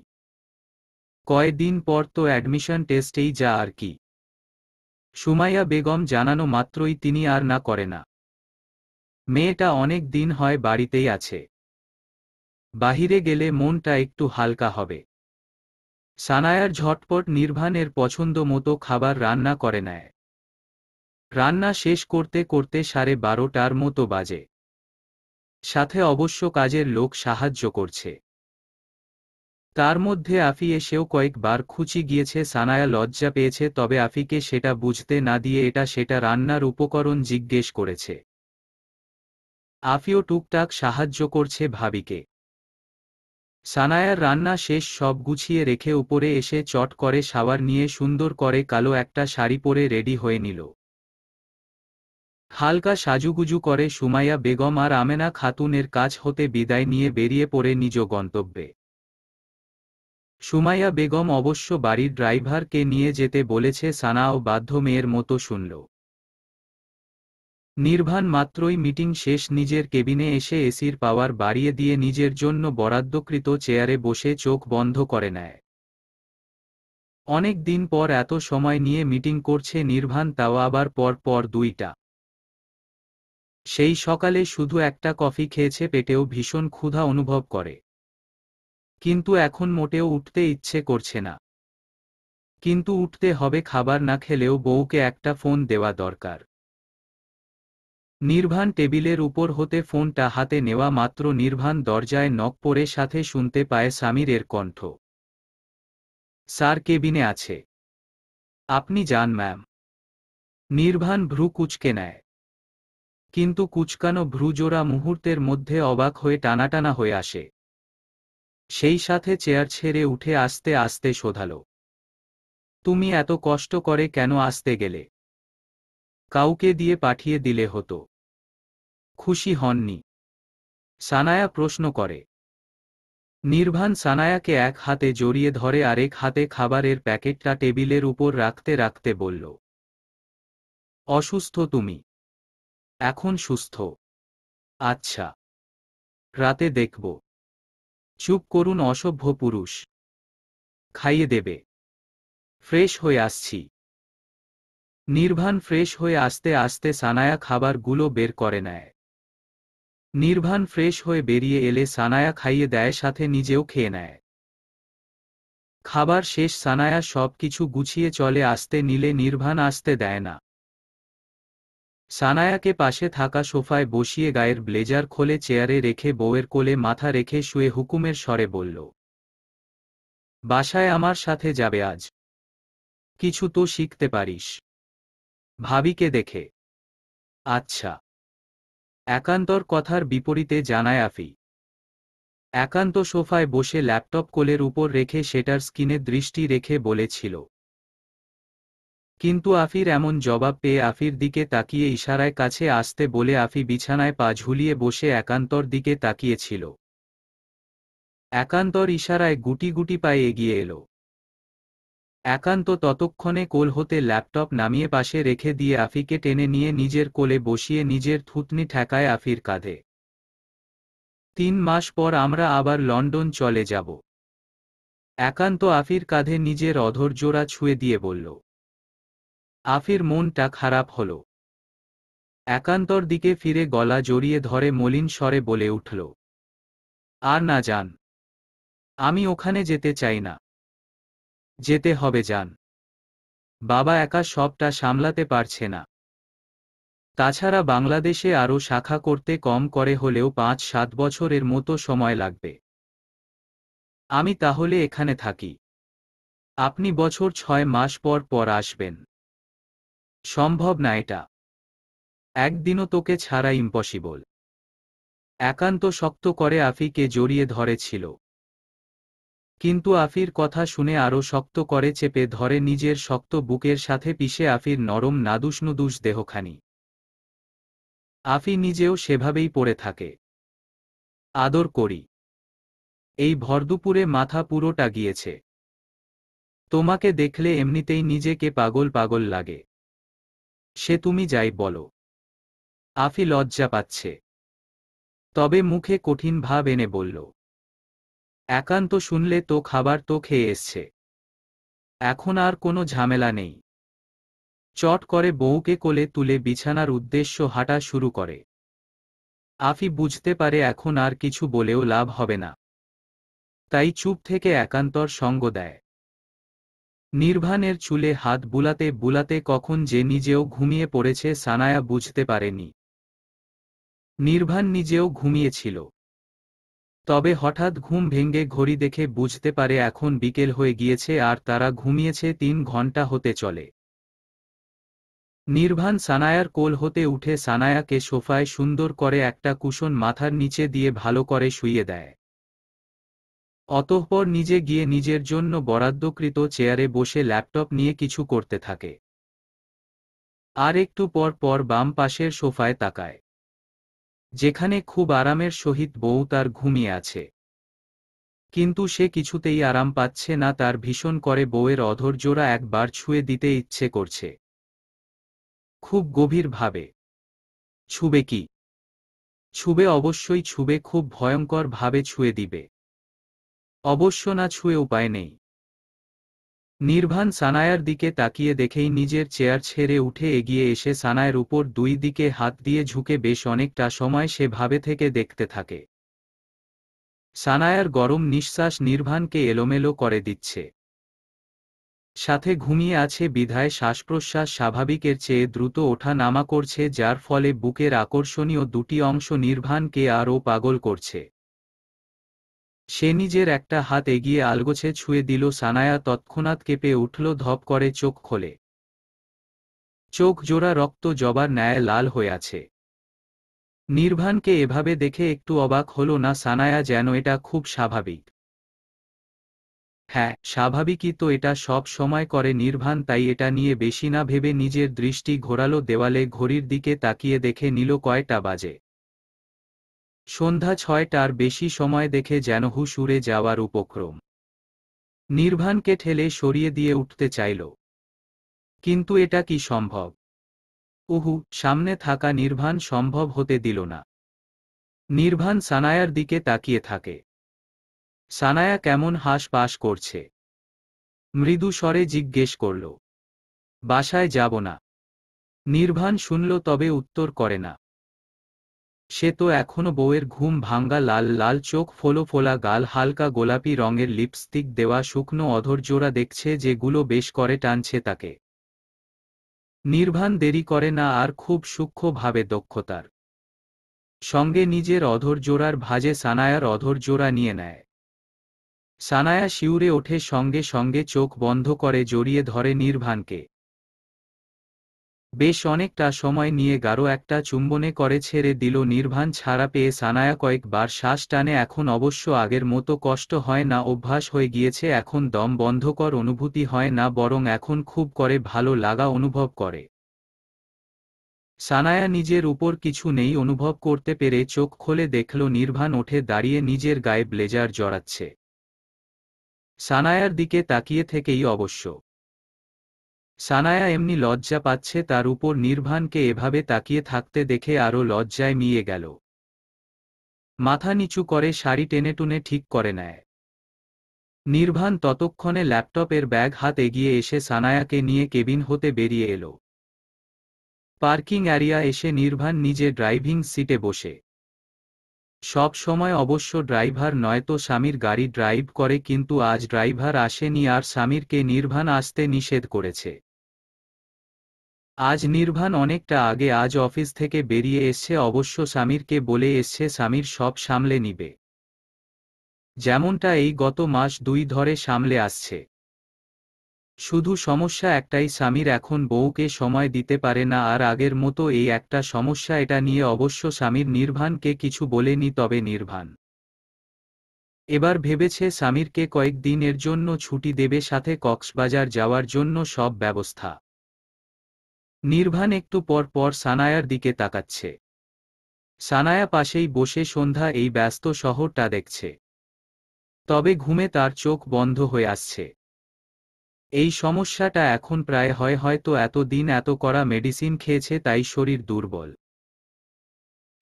কয়েকদিন পর তো অ্যাডমিশন টেস্টেই যা আর কি। সুমাইয়া বেগম জানানো মাত্রই তিনি আর না করে না। মেয়েটা অনেক দিন হয় বাড়িতেই আছে, বাহিরে গেলে মনটা একটু হালকা হবে। সানায়ার ঝটপট নির্ভানের পছন্দ মতো খাবার রান্না করে নেয়। রান্না শেষ করতে করতে 12:30টার মতো বাজে। সাথে অবশ্য কাজের লোক সাহায্য করছে। তার মধ্যে আফি এসেও কয়েকবার খুঁচি গিয়েছে। সানায়া লজ্জা পেয়েছে, তবে আফিকে সেটা বুঝতে না দিয়ে এটা সেটা রান্নার উপকরণ জিজ্ঞেস করেছে। আফিও টুকটাক সাহায্য করছে ভাবিকে। সানায়ার রান্না শেষ, সব গুছিয়ে রেখে উপরে এসে চট করে শাওয়ার নিয়ে সুন্দর করে কালো একটা শাড়ি পরে রেডি হয়ে নিল। হালকা সাজুগুজু করে সুমাইয়া বেগম আর আমেনা খাতুনের কাছ হতে বিদায় নিয়ে বেরিয়ে পড়ে নিজ গন্তব্যে। সুমাইয়া বেগম অবশ্য বাড়ির ড্রাইভারকে নিয়ে যেতে বলেছে। সানাও বাধ্য মেয়ের মতো শুনল। নির্ভান মাত্রই মিটিং শেষ নিজের কেবিনে এসে এসির পাওয়ার বাড়িয়ে দিয়ে নিজের জন্য বরাদ্দকৃত চেয়ারে বসে চোখ বন্ধ করে নেয়। অনেক দিন পর এত সময় নিয়ে মিটিং করছে নির্ভান, তাও আবার পর পর 2টা। সেই সকালে শুধু একটা কফি খেয়েছে, পেটেও ভীষণ ক্ষুধা অনুভব করে। কিন্তু এখন মোটেও উঠতে ইচ্ছে করছে না। কিন্তু উঠতে হবে, খাবার না খেলেও বউকে একটা ফোন দেওয়া দরকার। নির্ভান টেবিলের উপর হতে ফোনটা হাতে নেওয়া মাত্র নির্ভান দরজায় নক পড়ে সাথে শুনতে পায় সামিরের কণ্ঠ। স্যার কেবিনে আছে, আপনি যান ম্যাম। নির্ভান ভ্রু কুঁচকে নেয়, কিন্তু কুঁচকানো ভ্রুজোড়া মুহূর্তের মধ্যে অবাক হয়ে টানাটানা হয়ে আসে। সেই সাথে চেয়ার ছেড়ে উঠে আস্তে আস্তে শোধাল, তুমি এত কষ্ট করে কেন আসতে গেলে? কাউকে দিয়ে পাঠিয়ে দিলে হতো। খুশি হননি? সানায়া প্রশ্ন করে। নির্ভান সানায়াকে এক হাতে জড়িয়ে ধরে আরেক হাতে খাবারের প্যাকেটটা টেবিলের উপর রাখতে রাখতে বলল, অসুস্থ তুমি? এখন সুস্থ। আচ্ছা, রাতে দেখব। চুপ করুন অসভ্য পুরুষ, খাইয়ে দেবে। ফ্রেশ হয়ে আসছি। নির্ভান ফ্রেশ হয়ে আসতে আসতে সানায়া খাবারগুলো বের করে নেয়। নির্ভান ফ্রেশ হয়ে বেরিয়ে এলে সানায়া খাইয়ে দেয়, সাথে নিজেও খেয়ে নেয়। খাবার শেষ, সানায়া সব কিছু গুছিয়ে চলে আসতে নিলে নির্ভান আসতে দেয় না। সানায়াকে পাশে থাকা সোফায় বসিয়ে গায়ের ব্লেজার খোলে চেয়ারে রেখে বউয়ের কোলে মাথা রেখে শুয়ে হুকুমের স্বরে বলল, বাসায় আমার সাথে যাবে আজ? কিছু তো শিখতে পারিস ভাবিকে দেখে। আচ্ছা। একান্তর কথার বিপরীতে জানায় আফি। একান্ত সোফায় বসে ল্যাপটপ কোলের উপর রেখে সেটার স্ক্রিনে দৃষ্টি রেখে বলেছিল। কিন্তু আফির এমন জবাব পেয়ে আফির দিকে তাকিয়ে ইশারায় কাছে আসতে বলে আফি বিছানায় পা ঝুলিয়ে বসে একান্তর দিকে তাকিয়েছিল। একান্তর ইশারায় গুটি গুটি পায়ে এগিয়ে এলো। একান্ত ততক্ষণে কোল হতে ল্যাপটপ নামিয়ে পাশে রেখে দিয়ে আফিকে টেনে নিয়ে নিজের কোলে বসিয়ে নিজের থুতনি ঠেকায় আফির কাঁধে। 3 মাস পর আমরা আবার লন্ডন চলে যাব। একান্ত আফির কাঁধে নিজের অধরজোড়া ছুঁয়ে দিয়ে বলল। আফির মনটা খারাপ হল। একান্তর দিকে ফিরে গলা জড়িয়ে ধরে মলিন স্বরে বলে উঠল, আর না যান, আমি ওখানে যেতে চাই না। যেতে হবে যান, বাবা একা সবটা সামলাতে পারছে না। তাছাড়া বাংলাদেশে আরও শাখা করতে কম করে হলেও 5-7 বছরের মতো সময় লাগবে। আমি তাহলে এখানে থাকি, আপনি বছর 6 মাস পর পর আসবেন। সম্ভব না এটা, একদিনও তোকে ছাড়া ইম্পসিবল। একান্ত শক্ত করে আফিকে জড়িয়ে ধরেছিল, কিন্তু আফির কথা শুনে আরও শক্ত করে চেপে ধরে নিজের শক্ত বুকের সাথে পিষে আফির নরম নাদুস দেহখানি। আফি নিজেও সেভাবেই পড়ে থাকে। আদর করি, এই ভরদুপুরে মাথা পুরোটা গিয়েছে। তোমাকে দেখলে এমনিতেই নিজেকে পাগল পাগল লাগে। সে তুমি যাই বলো। আফি লজ্জা পাচ্ছে, তবে মুখে কঠিন ভাব এনে বলল, একান্ত শুনলে তো খাবার তো খেয়ে এসছে, এখন আর কোনো ঝামেলা নেই। চট করে বউকে কোলে তুলে বিছানার উদ্দেশ্য হাঁটা শুরু করে। আফি বুঝতে পারে এখন আর কিছু বলেও লাভ হবে না, তাই চুপ থেকে একান্তর সঙ্গ দেয়। নির্ভানের চুলে হাত বুলাতে বুলাতে কখন যে নিজেও ঘুমিয়ে পড়েছে সানায়া বুঝতে পারেনি। নির্ভান নিজেও ঘুমিয়েছিল, তবে হঠাৎ ঘুম ভেঙে ঘড়ি দেখে বুঝতে পারে এখন বিকেল হয়ে গিয়েছে আর তারা ঘুমিয়েছে 3 ঘন্টা হতে চলে। নির্ভান সানায়ার কোল হতে উঠে সানায়াকে সোফায় সুন্দর করে একটা কুশন মাথার নিচে দিয়ে ভালো করে শুইয়ে দেয়। অতঃপর নিজে গিয়ে নিজের জন্য বরাদ্দকৃত চেয়ারে বসে ল্যাপটপ নিয়ে কিছু করতে থাকে। আর একটু পর পর বাম পাশের সোফায় তাকায়, যেখানে খুব আরামের সহিত বউ তার ঘুমিয়ে আছে। কিন্তু সে কিছুতেই আরাম পাচ্ছে না, তার ভীষণ করে বউয়ের অধৈর্যরা একবার ছুঁয়ে দিতে ইচ্ছে করছে, খুব গভীরভাবে। ছুবে কি? ছুবে, অবশ্যই ছুবে, খুব ভয়ঙ্কর ভাবে ছুঁয়ে দিবে। অবশ্য না ছুঁয়ে উপায় নেই। নির্ভান সানায়ার দিকে তাকিয়ে দেখেই নিজের চেয়ার ছেড়ে উঠে এগিয়ে এসে সানায়ের উপর 2 দিকে হাত দিয়ে ঝুঁকে বেশ অনেকটা সময় সে ভাবে থেকে দেখতে থাকে। সানায়ার গরম নিঃশ্বাস নির্ভানকে এলোমেলো করে দিচ্ছে। সাথে ঘুমিয়ে আছে বিধায় শ্বাসপ্রশ্বাস স্বাভাবিকের চেয়ে দ্রুত ওঠা নামা করছে, যার ফলে বুকের আকর্ষণীয় 2টি অংশ নির্ভানকে আরও পাগল করছে। সে নিজের একটা হাত এগিয়ে আলগোছে ছুঁয়ে দিল। সানায়া তৎক্ষণাৎ কেঁপে উঠল, ধপ করে চোখ খোলে। চোখ জোড়া রক্ত জবার ন্যায় লাল হয়ে আছে। নির্ভানকে এভাবে দেখে একটু অবাক হল না সানায়া, যেন এটা খুব স্বাভাবিক। হ্যাঁ, স্বাভাবিকই তো, এটা সব সময় করে নির্ভান, তাই এটা নিয়ে বেশি না ভেবে নিজের দৃষ্টি ঘোরালো দেওয়ালে। ঘড়ির দিকে তাকিয়ে দেখে নিল কয়টা বাজে। সন্ধ্যা 6টার বেশি সময় দেখে যেন হুঁশ উড়ে যাওয়ার উপক্রম। নির্ভানকে ঠেলে সরিয়ে দিয়ে উঠতে চাইল, কিন্তু এটা কি সম্ভব? উহু, সামনে থাকা নির্ভান সম্ভব হতে দিল না। নির্ভান সানায়ার দিকে তাকিয়ে থাকে। সানায়া কেমন হাঁস পাস করছে। মৃদু স্বরে জিজ্ঞেস করল, বাসায় যাব না? নির্ভান শুনল, তবে উত্তর করে না। সে তো এখনো বউয়ের ঘুম ভাঙ্গা লাল লাল চোখ, ফোলা ফোলা গাল, হালকা গোলাপি রঙের লিপস্টিক দেওয়া শুকনো অধৈর্যরা দেখছে, যেগুলো বেশ করে টানছে তাকে। নির্ভান দেরি করে না আর খুব সূক্ষ্মভাবে দক্ষতার সঙ্গে নিজের অধৈর্যরার ভাঁজে সানায়ার অধৈর্যরা নিয়ে নেয়। সানায়া শিউরে ওঠে, সঙ্গে সঙ্গে চোখ বন্ধ করে জড়িয়ে ধরে নির্ভানকে। বেশ অনেকটা সময় নিয়ে গাঢ় একটা চুম্বনে করে ছেড়ে দিল। নির্ভান ছাড়া পেয়ে সানায়া কয়েকবার শ্বাস টানে। এখন অবশ্য আগের মতো কষ্ট হয় না, অভ্যাস হয়ে গিয়েছে। এখন দম বন্ধকর অনুভূতি হয় না, বরং এখন খুব করে ভালো লাগা অনুভব করে। সানায়া নিজের উপর কিছু নেই অনুভব করতে পেরে চোখ খোলে, দেখল নির্ভান ওঠে দাঁড়িয়ে নিজের গায়ে ব্লেজার জড়াচ্ছে। সানায়ার দিকে তাকিয়ে থেকেই অবশ্য। সানায়া এমনি লজ্জা পাচ্ছে, তার উপর নির্ভানকে এভাবে তাকিয়ে থাকতে দেখে আরও লজ্জায় মিয়ে গেল। মাথা নিচু করে শাড়ি টেনে টুনে ঠিক করে নেয়। নির্ভান ততক্ষণে ল্যাপটপের ব্যাগ হাত এগিয়ে এসে সানায়াকে নিয়ে কেবিন হতে বেরিয়ে এলো। পার্কিং এরিয়া এসে নির্ভান নিজে ড্রাইভিং সিটে বসে। সব সময় অবশ্য ড্রাইভার নয়তো স্বামীর গাড়ি ড্রাইভ করে, কিন্তু আজ ড্রাইভার আসেনি আর স্বামীরকে নির্ভান আসতে নিষেধ করেছে। আজ নির্ভান অনেকটা আগে আজ অফিস থেকে বেরিয়ে এসছে, অবশ্য স্বামীরকে বলে এসছে স্বামীর সব সামলে নিবে, যেমনটা এই গত মাস 2 ধরে সামলে আসছে। শুধু সমস্যা একটাই, স্বামীর এখন বউকে সময় দিতে পারে না আর আগের মতো এই একটা সমস্যা। এটা নিয়ে অবশ্য স্বামীর নির্ভানকে কিছু বলেনি, তবে নির্ভান এবার ভেবেছে স্বামীরকে কয়েকদিনের জন্য ছুটি দেবে, সাথে কক্সবাজার যাওয়ার জন্য সব ব্যবস্থা। নির্ভান একটু পর পর সানায়ার দিকে তাকাচ্ছে। সানায়া পাশেই বসে সন্ধ্যা এই ব্যস্ত শহরটা দেখছে, তবে ঘুমে তার চোখ বন্ধ হয়ে আসছে। এই সমস্যাটা এখন প্রায় হয়, হয়তো এত দিন এত কড়া মেডিসিন খেয়েছে তাই শরীর দুর্বল।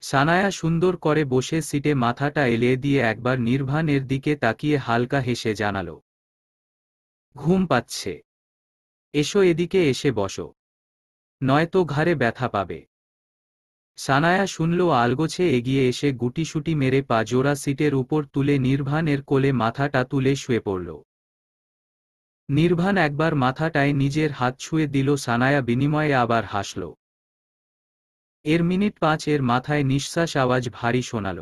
সানায়া সুন্দর করে বসে সিটে মাথাটা এলিয়ে দিয়ে একবার নির্বাণের দিকে তাকিয়ে হালকা হেসে জানাল, ঘুম পাচ্ছে, এসো এদিকে এসে বসো, নয়তো ঘাড়ে ব্যথা পাবে। সানায়া শুনল, আলগোছে এগিয়ে এসে গুটিসুটি মেরে পা জোড়া সিটের উপর তুলে নির্বাণের কোলে মাথাটা তুলে শুয়ে পড়ল। নির্বাণ একবার মাথাটায় নিজের হাত ছুঁয়ে দিল, সানায়া বিনিময়ে আবার হাসল। এর মিনিট 5 এর মাথায় নিঃশ্বাস আওয়াজ ভারী শোনাল।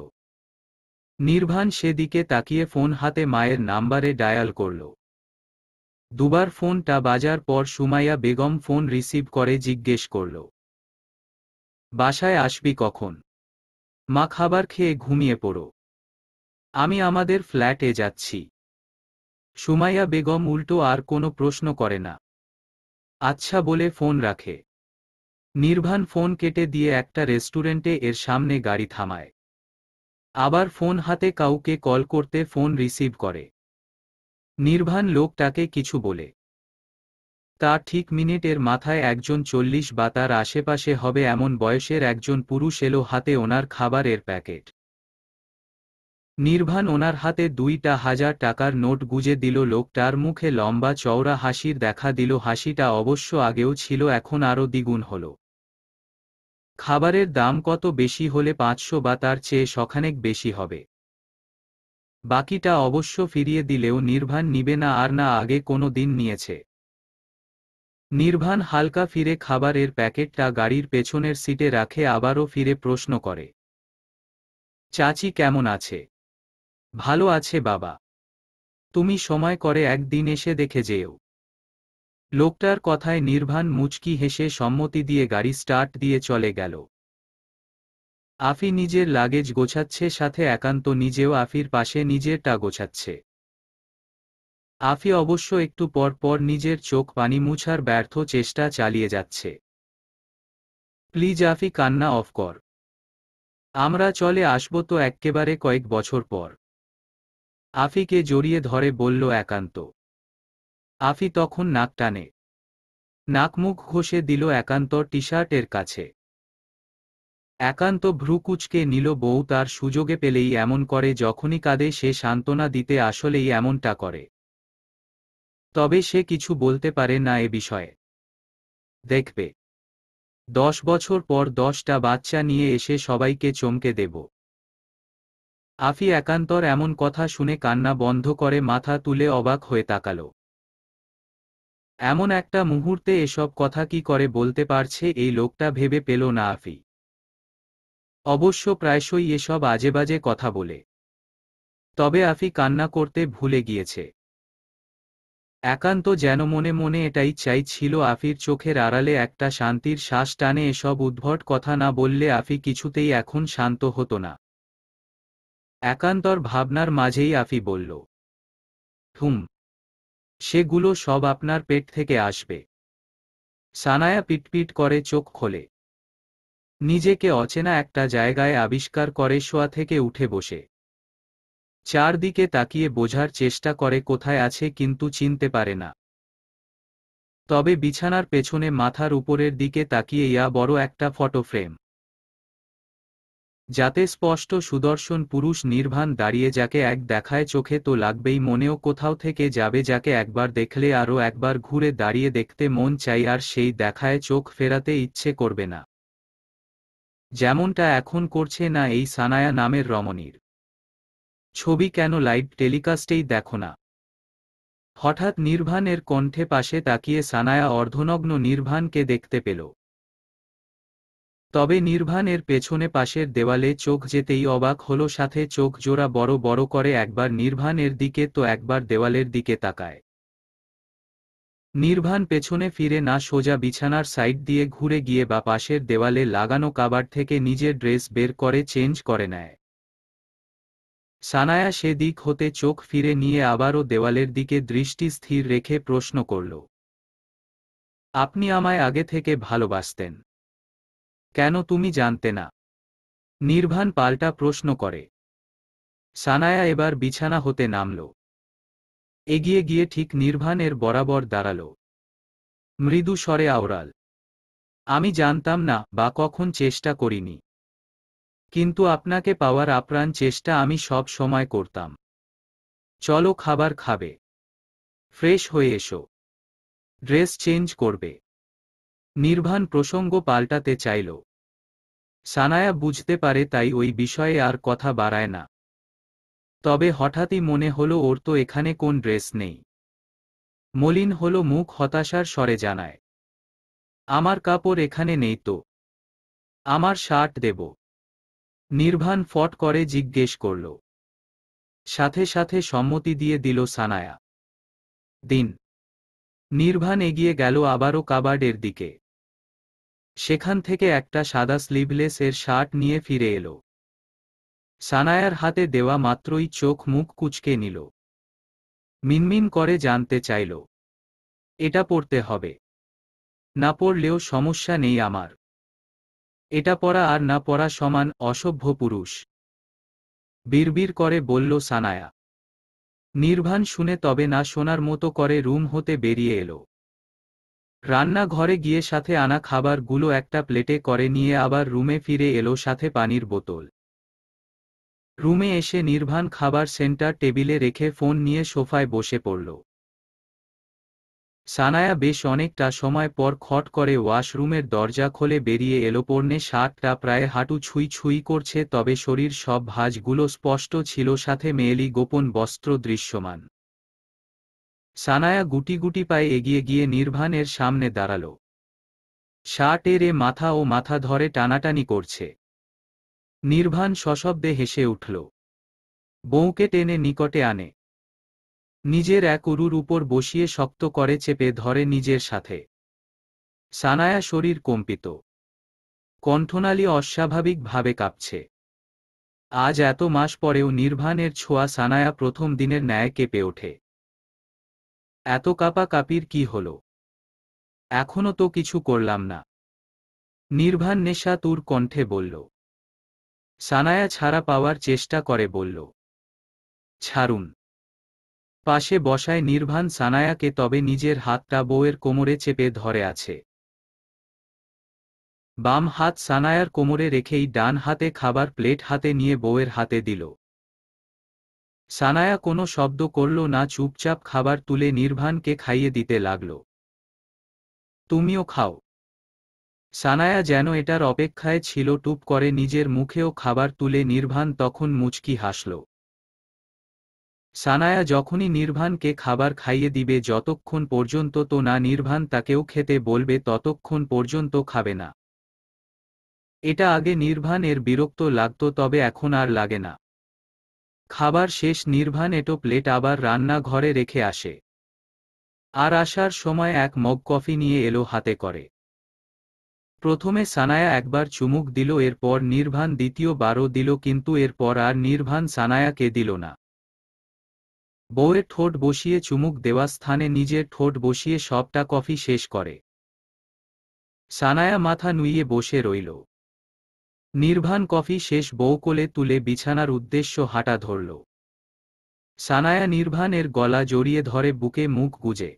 নির্বাণ সেদিকে তাকিয়ে ফোন হাতে মায়ের নাম্বারে ডায়াল করল। দুবার ফোনটা বাজার পর সুমাইয়া বেগম ফোন রিসিভ করে জিজ্ঞেস করল, বাসায় আসবি কখন? মা, খাবার খেয়ে ঘুমিয়ে পড়ো, আমি আমাদের ফ্ল্যাটে যাচ্ছি। সুমাইয়া বেগম উল্টো আর কোনো প্রশ্ন করে না, আচ্ছা বলে ফোন রাখে। নির্বাণ ফোন কেটে দিয়ে একটা রেস্টুরেন্টে এর সামনে গাড়ি থামায়। আবার ফোন হাতে কাউকে কল করতে ফোন রিসিভ করে। নির্বাণ লোকটাকে কিছু বলে। তার ঠিক মিনিটের মাথায় একজন 40 বা তার আশেপাশে হবে এমন বয়সের একজন পুরুষ এলো, হাতে ওনার খাবারের প্যাকেট। নির্বাণ ওনার হাতে 2টা 1000 টাকার নোট গুজে দিল। লোকটার মুখে লম্বা চওড়া হাসির দেখা দিল। হাসিটা অবশ্য আগেও ছিল, এখন আরও দ্বিগুণ হল। খাবারের দাম কত বেশি হলে 500 বা তার চেয়ে শখানেক বেশি হবে। বাকিটা অবশ্য ফিরিয়ে দিলেও নির্বাণ নিবে না, আর না আগে কোনো দিন নিয়েছে। নির্বাণ হালকা ফিরে খাবারের প্যাকেটটা গাড়ির পেছনের সিটে রাখে, আবারও ফিরে প্রশ্ন করে, চাচি কেমন আছে? ভালো আছে বাবা, তুমি সময় করে একদিন এসে দেখে যেও। লোকটার কথায় নির্বাণ মুচকি হেসে সম্মতি দিয়ে গাড়ি স্টার্ট দিয়ে চলে গেল। আফি নিজের লাগেজ গোছাচ্ছে, সাথে একান্ত নিজেও আফির পাশে নিজেরটা গোছাচ্ছে। আফি অবশ্য একটু পর পর নিজের চোখ পানি মুছার ব্যর্থ চেষ্টা চালিয়ে যাচ্ছে। প্লিজ আফি, কান্না অফ কর, আমরা চলে আসব তো এক্কেবারে কয়েক বছর পর। আফিকে জড়িয়ে ধরে বলল একান্ত। আফি তখন নাক টানে, নাক মুখ ঘষে দিল একান্তর টি-শার্টের কাছে। একান্ত ভ্রু কুঁচকে নিল। বউ তার সুযোগে পেলেই এমন করে, যখনই কাঁদে সে সান্ত্বনা দিতে আসলেই এমনটা করে। তবে সে কিছু বলতে পারে না এ বিষয়ে। দেখবে 10 বছর পর 10টা বাচ্চা নিয়ে এসে সবাইকে চমকে দেব। আফি একান্তর এমন কথা শুনে কান্না বন্ধ করে মাথা তুলে অবাক হয়ে তাকাল। এমন একটা মুহূর্তে এসব কথা কি করে বলতে পারছে এই লোকটা ভেবে পেল না আফি। অবশ্য প্রায়শই এসব আজেবাজে কথা বলে। তবে আফি কান্না করতে ভুলে গিয়েছে। একান্ত যেন মনে মনে এটাই চাইছিল, আফির চোখের আড়ালে একটা শান্তির শ্বাস টানে। এসব উদ্ভট কথা না বললে আফি কিছুতেই এখন শান্ত হতো না। একান্তর ভাবনার মাঝেই আফি বলল, হুম, সেগুলো সব আপনার পেট থেকে আসবে। সানায়া পিটপিট করে চোখ খোলে। নিজেকে অচেনা একটা জায়গায় আবিষ্কার করে শোয়া থেকে উঠে বসে। চারদিকে তাকিয়ে বোঝার চেষ্টা করে কোথায় আছে, কিন্তু চিনতে পারে না। তবে বিছানার পেছনে মাথার উপরের দিকে তাকিয়ে ইয়া বড় একটা ফটো ফ্রেম, যাতে স্পষ্ট সুদর্শন পুরুষ নির্বাণ দাঁড়িয়ে, যাকে এক দেখায় চোখে তো লাগবেই, মনেও কোথাও থেকে যাবে, যাকে একবার দেখলে আরও একবার ঘুরে দাঁড়িয়ে দেখতে মন চাই, আর সেই দেখায় চোখ ফেরাতে ইচ্ছে করবে না, যেমনটা এখন করছে না এই সানায়া নামের রমণীর। ছবি কেন লাইভ টেলিকাস্টেই দেখো না? হঠাৎ নির্বাণের কণ্ঠে পাশে তাকিয়ে সানায়া অর্ধনগ্ন নির্বাণকে দেখতে পেল। তবে নির্বাণের পেছনে পাশের দেওয়ালে চোখ যেতেই অবাক হলো, সাথে চোখ জোড়া বড় বড় করে একবার নির্বাণের দিকে তো একবার দেওয়ালের দিকে তাকায়। নির্বাণ পেছনে ফিরে না, সোজা বিছানার সাইড দিয়ে ঘুরে গিয়ে বা পাশের দেওয়ালে লাগানো কাবার্ড থেকে নিজের ড্রেস বের করে চেঞ্জ করে নেয়। সানায়া সে দিক হতে চোখ ফিরে নিয়ে আবারও দেওয়ালের দিকে দৃষ্টি স্থির রেখে প্রশ্ন করল, আপনি আমায় আগে থেকে ভালোবাসতেন? কেন তুমি জানতে না? নির্বাণ পাল্টা প্রশ্ন করে। সানায়া এবার বিছানা হতে নামল। এগিয়ে গিয়ে ঠিক নির্বাণের বরাবর দাঁড়াল। মৃদু স্বরে আওড়াল, আমি জানতাম না, বা কখন চেষ্টা করিনি। কিন্তু আপনাকে পাওয়ার আপ্রাণ চেষ্টা আমি সব সময় করতাম। চলো খাবার খাবে। ফ্রেশ হয়ে এসো। ড্রেস চেঞ্জ করবে। নির্বাণ প্রসঙ্গ পাল্টাতে চাইল। সানায়া বুঝতে পারে, তাই ওই বিষয়ে আর কথা বাড়ায় না। তবে হঠাৎই মনে হলো ওর তো এখানে কোন ড্রেস নেই। মলিন হলো মুখ হতাশার স্বরে জানায়, আমার কাপড় এখানে নেই তো। আমার শার্ট দেব? নির্বাণ ফট করে জিজ্ঞেস করল। সাথে সাথে সম্মতি দিয়ে দিল সানায়া। দিন। নির্বাণ এগিয়ে গেল আবারও কাবার্ডের দিকে। সেখান থেকে একটা সাদা স্লিভলেস এর শার্ট নিয়ে ফিরে এলো। সানায়ার হাতে দেওয়া মাত্রই চোখ মুখ কুঁচকে নিল। মিনমিন করে জানতে চাইল, এটা পরতে হবে? না পরলেও সমস্যা নেই আমার। এটা পরা আর না পরা সমান, অসভ্য পুরুষ। বিড়বিড় করে বলল সানায়া। নির্বাণ শুনে তবে না শোনার মতো করে রুম হতে বেরিয়ে এলো। রান্নাঘরে গিয়ে সাথে আনা খাবারগুলো একটা প্লেটে করে নিয়ে আবার রুমে ফিরে এলো সাথে পানির বোতল। রুমে এসে নির্বাণ খাবার সেন্টার টেবিলে রেখে ফোন নিয়ে সোফায় বসে পড়ল। সানায়া বেশ অনেকটা সময় পর খট করে ওয়াশরুমের দরজা খুলে বেরিয়ে এলো। পরনে শার্টটা প্রায় হাঁটু ছুঁই ছুঁই করছে, তবে শরীর সব ভাঁজগুলো স্পষ্ট ছিল, সাথে মেয়েলি গোপন বস্ত্র দৃশ্যমান। সানায়া গুটি গুটি পায়ে এগিয়ে গিয়ে নির্বাণের সামনে দাঁড়াল। শার্টের মাথা ও মাথা ধরে টানাটানি করছে। নির্বাণ সশব্দে হেসে উঠল। বউকে টেনে নিকটে আনে। নিজের এক উরুর উপর বসিয়ে শক্ত করে চেপে ধরে নিজের সাথে। সানায়া শরীর কম্পিত। কণ্ঠনালী অস্বাভাবিকভাবে কাঁপছে। আজ এত মাস পরেও নির্বাণের ছোঁয়া সানায়া প্রথম দিনের ন্যায় কেঁপে ওঠে। এত কাঁপাকাঁপির কি হল? এখনো তো কিছু করলাম না। নির্বাণ নেশাতুর কণ্ঠে বলল। সানায়া ছাড়া পাওয়ার চেষ্টা করে বলল, ছাড়ুন। পাশে বসায় নির্বাণ সানায়াকে, তবে নিজের হাতটা বউয়ের কোমরে চেপে ধরে আছে। বাম হাত সানায়ার কোমরে রেখেই ডান হাতে খাবার প্লেট হাতে নিয়ে বউয়ের হাতে দিল। সানায়া কোনো শব্দ করল না, চুপচাপ খাবার তুলে নির্বাণকে খাইয়ে দিতে লাগল। তুমিও খাও। সানায়া যেন এটার অপেক্ষায় ছিল। টুপ করে নিজের মুখেও খাবার তুলে নির্বাণ তখন মুচকি হাসল। সানায়া যখনই নির্বাণকে খাবার খাইয়ে দিবে, যতক্ষণ পর্যন্ত তো না নির্বাণ তাকেও খেতে বলবে ততক্ষণ পর্যন্ত খাবে না। এটা আগে নির্বাণের বিরক্ত লাগত, তবে এখন আর লাগে না। খাবার শেষ, নির্বাণ এটো প্লেট আবার রান্নাঘরে রেখে আসে। আর আসার সময় এক মগ কফি নিয়ে এলো হাতে করে। প্রথমে সানায়া একবার চুমুক দিল, এরপর নির্বাণ দ্বিতীয়বারও দিল, কিন্তু এরপর আর নির্বাণ সানায়াকে দিল না। বউয়ের ঠোঁট বসিয়ে চুমুক দেওয়া স্থানে নিজের ঠোঁট বসিয়ে সবটা কফি শেষ করে। সানায়া মাথা নুইয়ে বসে রইল। নির্বাণ কফি শেষ বউ কোলে তুলে বিছানার উদ্দেশ্য হাঁটা ধরল। সানায়া নির্বাণের গলা জড়িয়ে ধরে বুকে মুখ গুজে।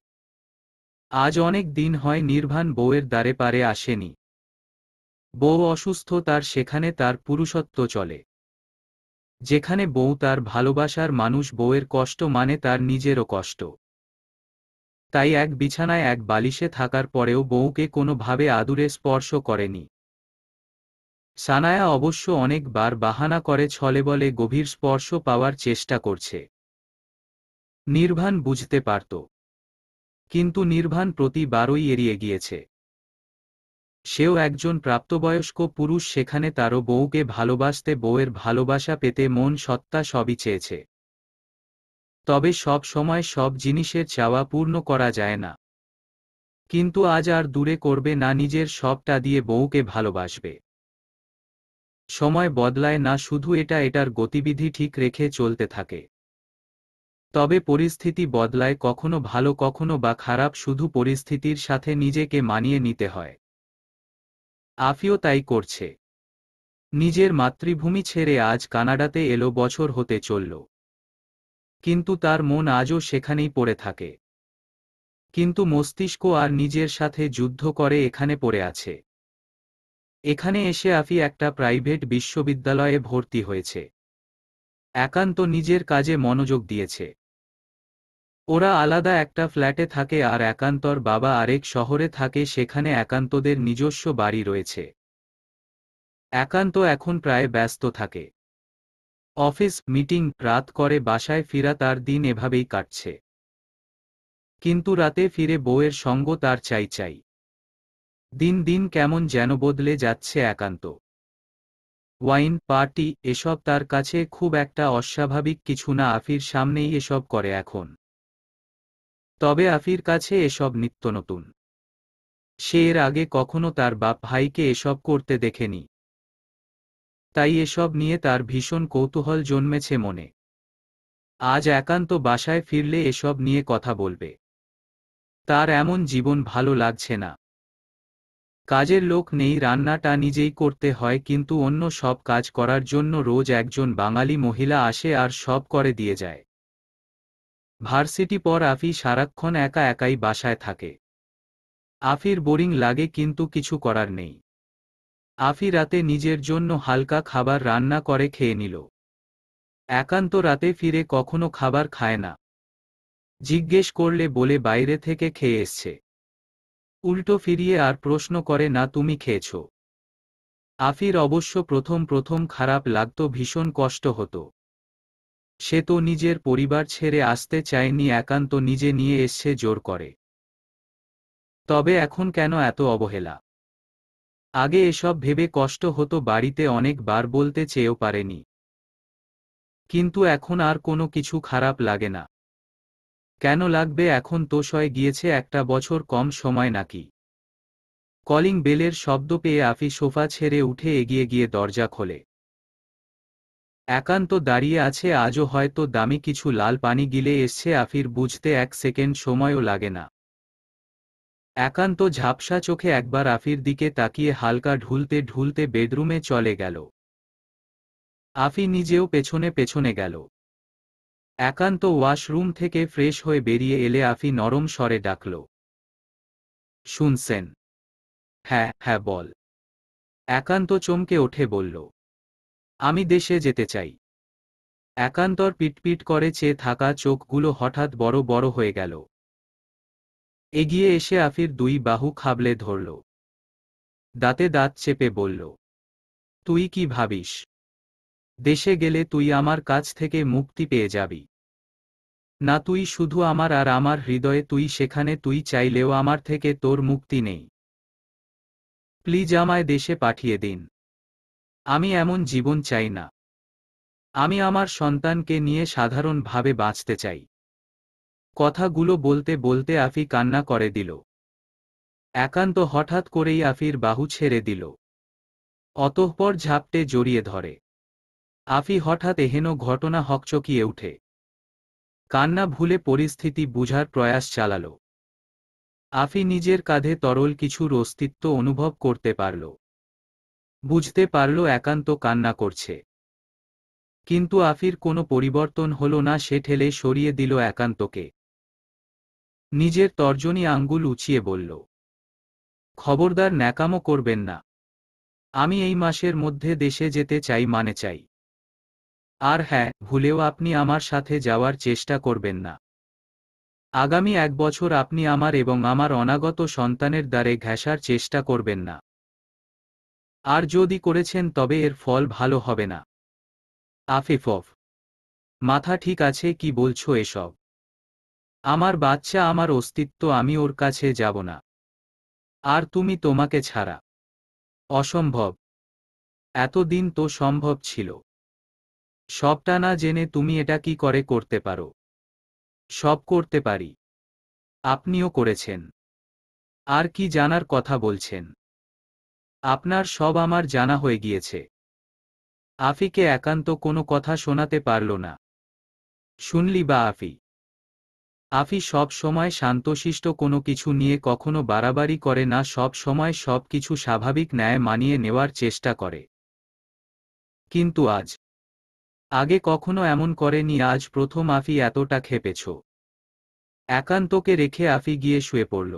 আজ অনেক দিন হয় নির্বাণ বউয়ের দ্বারে পারে আসেনি। বউ অসুস্থ, তার সেখানে তার পুরুষত্ব চলে। যেখানে বউ তার ভালোবাসার মানুষ, বউয়ের কষ্ট মানে তার নিজেরও কষ্ট। তাই এক বিছানায় এক বালিশে থাকার পরেও বউকে কোনোভাবে আদুরে স্পর্শ করেনি। সানায়া অবশ্য অনেকবার বাহানা করে ছলে বলে গভীর স্পর্শ পাওয়ার চেষ্টা করছে। নির্বাণ বুঝতে পারত, কিন্তু নির্বাণ প্রতিবারই এড়িয়ে গিয়েছে। সেও একজন প্রাপ্তবয়স্ক পুরুষ, সেখানে তারও বউকে ভালোবাসতে, বউয়ের ভালোবাসা পেতে মন সত্তা সবই চেয়েছে। তবে সব সময় সব জিনিসের চাওয়া পূর্ণ করা যায় না। কিন্তু আজ আর দূরে করবে না, নিজের সবটা দিয়ে বউকে ভালোবাসবে। সময় বদলায় না, শুধু এটার গতিবিধি ঠিক রেখে চলতে থাকে। তবে পরিস্থিতি বদলায়, কখনো ভালো কখনো বা খারাপ, শুধু পরিস্থিতির সাথে নিজেকে মানিয়ে নিতে হয়। আফিও তাই করছে। নিজের মাতৃভূমি ছেড়ে আজ কানাডাতে এলো, বছর হতে চলল। কিন্তু তার মন আজও সেখানেই পড়ে থাকে। কিন্তু মস্তিষ্ক আর নিজের সাথে যুদ্ধ করে এখানে পড়ে আছে। এখানে এসে আফি একটা প্রাইভেট বিশ্ববিদ্যালয়ে ভর্তি হয়েছে। একান্ত নিজের কাজে মনোযোগ দিয়েছে। ওরা আলাদা একটা ফ্ল্যাটে থাকে আর একান্তর বাবা আরেক শহরে থাকে, সেখানে একান্তদের নিজস্ব বাড়ি রয়েছে। একান্ত এখন প্রায় ব্যস্ত থাকে। অফিস, মিটিং, রাত করে বাসায় ফিরা, তার দিন এভাবেই কাটছে। কিন্তু রাতে ফিরে বউয়ের সঙ্গ তার চাই চাই। দিন দিন কেমন যেন বদলে যাচ্ছে একান্ত। ওয়াইন, পার্টি এসব তার কাছে খুব একটা অস্বাভাবিক কিছু না, আফির সামনেই এসব করে এখন। তবে আফির কাছে এসব নিত্য নতুন। সে এর আগে কখনো তার বাপ ভাইকে এসব করতে দেখেনি। তাই এসব নিয়ে তার ভীষণ কৌতূহল জন্মেছে মনে। আজ একান্ত বাসায় ফিরলে এসব নিয়ে কথা বলবে। তার এমন জীবন ভালো লাগছে না। কাজের লোক নেই, রান্নাটা নিজেই করতে হয়, কিন্তু অন্য সব কাজ করার জন্য রোজ একজন বাঙালি মহিলা আসে আর সব করে দিয়ে যায়। ভার্সিটি পর আফি সারাক্ষণ একা একাই বাসায় থাকে। আফির বোরিং লাগে, কিন্তু কিছু করার নেই। আফি রাতে নিজের জন্য হালকা খাবার রান্না করে খেয়ে নিল। একান্ত রাতে ফিরে কখনো খাবার খায় না। জিজ্ঞেস করলে বলে বাইরে থেকে খেয়ে এসছে। উল্টো ফিরিয়ে আর প্রশ্ন করে না তুমি খেয়েছ। আফির অবশ্য প্রথম প্রথম খারাপ লাগতো, ভীষণ কষ্ট হতো। সে তো নিজের পরিবার ছেড়ে আসতে চায়নি, একান্ত নিজে নিয়ে এসছে জোর করে। তবে এখন কেন এত অবহেলা? আগে এসব ভেবে কষ্ট হতো, বাড়িতে অনেকবার বলতে চেয়েও পারেনি। কিন্তু এখন আর কোনো কিছু খারাপ লাগে না। কেন লাগবে, এখন তো সয়ে গিয়েছে একটা বছর, কম সময় নাকি। কলিং বেলের শব্দ পেয়ে আফি সোফা ছেড়ে উঠে এগিয়ে গিয়ে দরজা খোলে। একান্ত দাঁড়িয়ে আছে, আজও হয়তো দামি কিছু লাল পানি গিলে এসছে, আফির বুঝতে এক সেকেন্ড সময়ও লাগে না। একান্ত ঝাপসা চোখে একবার আফির দিকে তাকিয়ে হালকা ঢুলতে ঢুলতে বেডরুমে চলে গেল। আফি নিজেও পেছনে পেছনে গেল। একান্ত ওয়াশরুম থেকে ফ্রেশ হয়ে বেরিয়ে এলে আফি নরম স্বরে ডাকল, শুনছেন? হ্যাঁ হ্যাঁ বল। একান্ত চমকে ওঠে বলল, আমি দেশে যেতে চাই। একান্তর পিটপিট করে চেয়ে থাকা চোখগুলো হঠাৎ বড় বড় হয়ে গেল। এগিয়ে এসে আফির দুই বাহু খাবলে ধরল। দাঁতে দাঁত চেপে বলল, তুই কি ভাবিস দেশে গেলে তুই আমার কাছ থেকে মুক্তি পেয়ে যাবি? না, তুই শুধু আমার আর আমার হৃদয়ে, তুই সেখানে, তুই চাইলেও আমার থেকে তোর মুক্তি নেই। প্লিজ আমায় দেশে পাঠিয়ে দিন। আমি এমন জীবন চাই না। আমি আমার সন্তানকে নিয়ে সাধারণভাবে বাঁচতে চাই। কথাগুলো বলতে বলতে আফি কান্না করে দিল। একান্ত হঠাৎ করেই আফির বাহু ছেড়ে দিল। অতঃপর ঝাপটে জড়িয়ে ধরে। আফি হঠাৎ এহেন ঘটনা হকচকিয়ে উঠে। কান্না ভুলে পরিস্থিতি বুঝার প্রয়াস চালাল। আফি নিজের কাঁধে তরল কিছুর অস্তিত্ব অনুভব করতে পারল। বুঝতে পারল একান্ত কান্না করছে। কিন্তু আফির কোনো পরিবর্তন হল না, সে ঠেলে সরিয়ে দিল একান্তকে। নিজের তর্জনী আঙ্গুল উঁচিয়ে বলল, খবরদার ন্যাকামো করবেন না। আমি এই মাসের মধ্যে দেশে যেতে চাই, মানে চাই। আর হ্যাঁ, ভুলেও আপনি আমার সাথে যাওয়ার চেষ্টা করবেন না। আগামী 1 বছর আপনি আমার এবং আমার অনাগত সন্তানের দ্বারে ঘেঁষার চেষ্টা করবেন না। আর যদি করেছেন তবে এর ফল ভালো হবে না। আফিফ, মাথা ঠিক আছে? কি বলছো এসব? আমার বাচ্চা, আমার অস্তিত্ব, আমি ওর কাছে যাব না। আর তুমি, তোমাকে ছাড়া অসম্ভব। এতদিন তো সম্ভব ছিল। সবটা না জেনে তুমি এটা কি করে করতে পারো? সব করতে পারি। আপনিও করেছেন। আর কি জানার কথা বলছেন? আপনার সব আমার জানা হয়ে গিয়েছে। আফিকে একান্ত কোনো কথা শোনাতে পারল না। শুনলি বা আফি? আফি সব সময় শান্তশিষ্ট, কোনো কিছু নিয়ে কখনো বাড়াবাড়ি করে না, সব সময় সব কিছু স্বাভাবিক ন্যায় মানিয়ে নেওয়ার চেষ্টা করে। কিন্তু আজ, আগে কখনো এমন করেনি, আজ প্রথম। আফি এতটা ক্ষেপেছ? একান্তকে রেখে আফি গিয়ে শুয়ে পড়ল।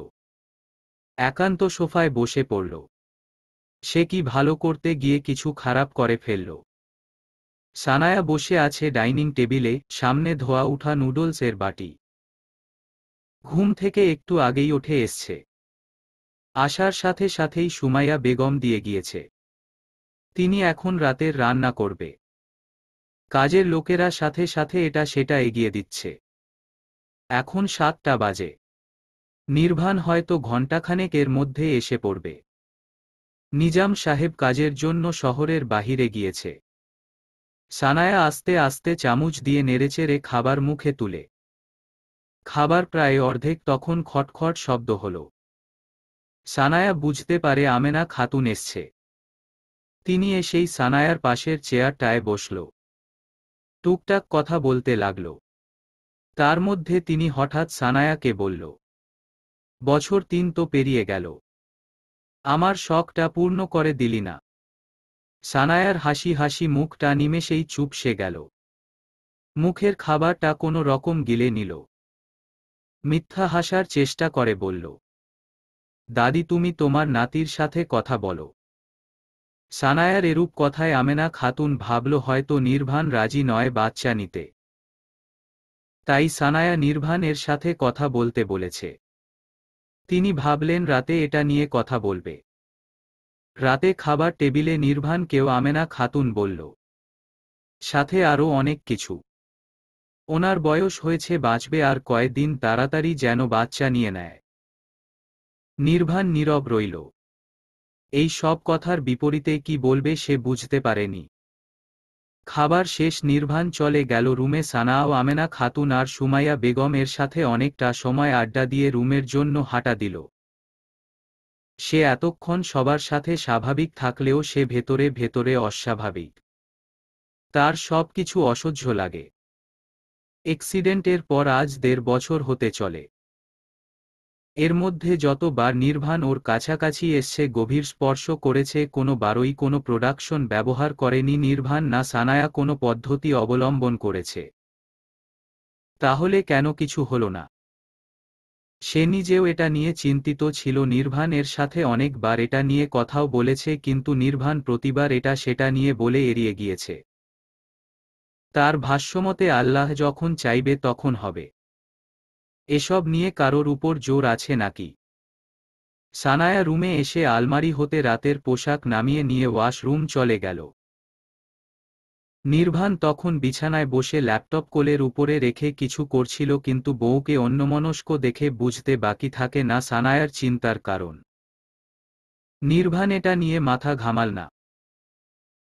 একান্ত সোফায় বসে পড়ল। সে কি ভালো করতে গিয়ে কিছু খারাপ করে ফেলল? সানায়া বসে আছে ডাইনিং টেবিলে, সামনে ধোয়া উঠা নুডলসের বাটি। ঘুম থেকে একটু আগেই উঠে এসছে। আসার সাথে সাথেই সুমাইয়া বেগম দিয়ে গিয়েছে। তিনি এখন রাতের রান্না করবে। কাজের লোকেরা সাথে সাথে এটা সেটা এগিয়ে দিচ্ছে। এখন 7টা বাজে। নির্বাণ হয়তো ঘণ্টাখানেক এর মধ্যে এসে পড়বে। নিজাম সাহেব কাজের জন্য শহরের বাহিরে গিয়েছে। সানায়া আস্তে আস্তে চামচ দিয়ে নেড়েচেড়ে খাবার মুখে তুলে। খাবার প্রায় অর্ধেক, তখন খটখট শব্দ হল। সানায়া বুঝতে পারে আমেনা খাতুন এসছে। তিনি এসেই সানায়ার পাশের চেয়ারটায় বসল। টুকটাক কথা বলতে লাগল। তার মধ্যে তিনি হঠাৎ সানায়াকে বলল, বছর 3 তো পেরিয়ে গেল, আমার শখটা পূর্ণ করে দিলি না। সানায়ার হাসি হাসি মুখটা নিমেষেই চুপসে গেল। মুখের খাবারটা কোনো রকম গিলে নিল। মিথ্যা হাসার চেষ্টা করে বলল, দাদি তুমি তোমার নাতির সাথে কথা বলো। সানায়ার এরূপ কথায় আমেনা খাতুন ভাবল হয়তো নির্বাণ রাজি নয় বাচ্চা নিতে। তাই সানায়া নির্বাণ এর সাথে কথা বলতে বলেছে। তিনি ভাবলেন রাতে এটা নিয়ে কথা বলবে। রাতে খাবার টেবিলে নির্বাণকেও আমেনা খাতুন বলল। সাথে আরও অনেক কিছু। ওনার বয়স হয়েছে, বাঁচবে আর কয়েকদিন, তাড়াতাড়ি যেন বাচ্চা নিয়ে নেয়। নির্বাণ নীরব রইল। এই সব কথার বিপরীতে কি বলবে সে বুঝতে পারেনি। খাবার শেষ, নির্বাণ চলে গেল রুমে। সানা ও আমেনা খাতুন আর সুমাইয়া বেগম এর সাথে অনেকটা সময় আড্ডা দিয়ে রুমের জন্য হাঁটা দিল। সে এতক্ষণ সবার সাথে স্বাভাবিক থাকলেও সে ভেতরে ভেতরে অস্বাভাবিক। তার সব কিছু অসহ্য লাগে। অ্যাক্সিডেন্টের পর আজ 1.5 বছর হতে চলে। এর মধ্যে যতবার নির্বাণ ওর কাছাকাছি এসছে, গভীর স্পর্শ করেছে, কোনো বারই কোনো প্রোডাকশন ব্যবহার করেনি নির্বাণ, না সানায়া কোনো পদ্ধতি অবলম্বন করেছে। তাহলে কেন কিছু হলো না? সে নিজেও এটা নিয়ে চিন্তিত ছিল। নির্বাণ এর সাথে অনেকবার এটা নিয়ে কথাও বলেছে, কিন্তু নির্বাণ প্রতিবার এটা সেটা নিয়ে বলে এড়িয়ে গিয়েছে। তার ভাষ্যমতে আল্লাহ যখন চাইবে তখন হবে। এসব নিয়ে কারোর উপর জোর আছে নাকি? সানায়া রুমে এসে আলমারি হতে রাতের পোশাক নামিয়ে নিয়ে ওয়াশরুম চলে গেল। নির্বাণ তখন বিছানায় বসে ল্যাপটপ কোলের উপরে রেখে কিছু করছিল, কিন্তু বউকে অন্যমনস্ক দেখে বুঝতে বাকি থাকে না সানায়ার চিন্তার কারণ। নির্বাণ এটা নিয়ে মাথা ঘামাল না।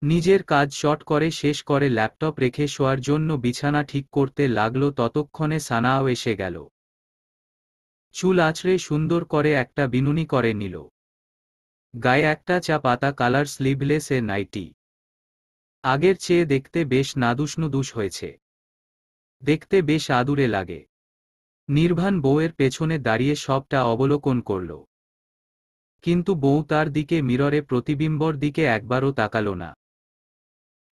নিজের কাজ শর্ট করে শেষ করে ল্যাপটপ রেখে শোয়ার জন্য বিছানা ঠিক করতে লাগল। ততক্ষণে সানাও এসে গেল। চুল আঁচড়ে সুন্দর করে একটা বিনুনি করে নিল। গায়ে একটা চা পাতা কালার স্লিভলেস এ নাইটি। আগের চেয়ে দেখতে বেশ নাদুস হয়েছে। দেখতে বেশ আদুরে লাগে। নির্বাণ বউয়ের পেছনে দাঁড়িয়ে সবটা অবলোকন করল। কিন্তু বউ তার দিকে মিররে প্রতিবিম্বর দিকে একবারও তাকাল না।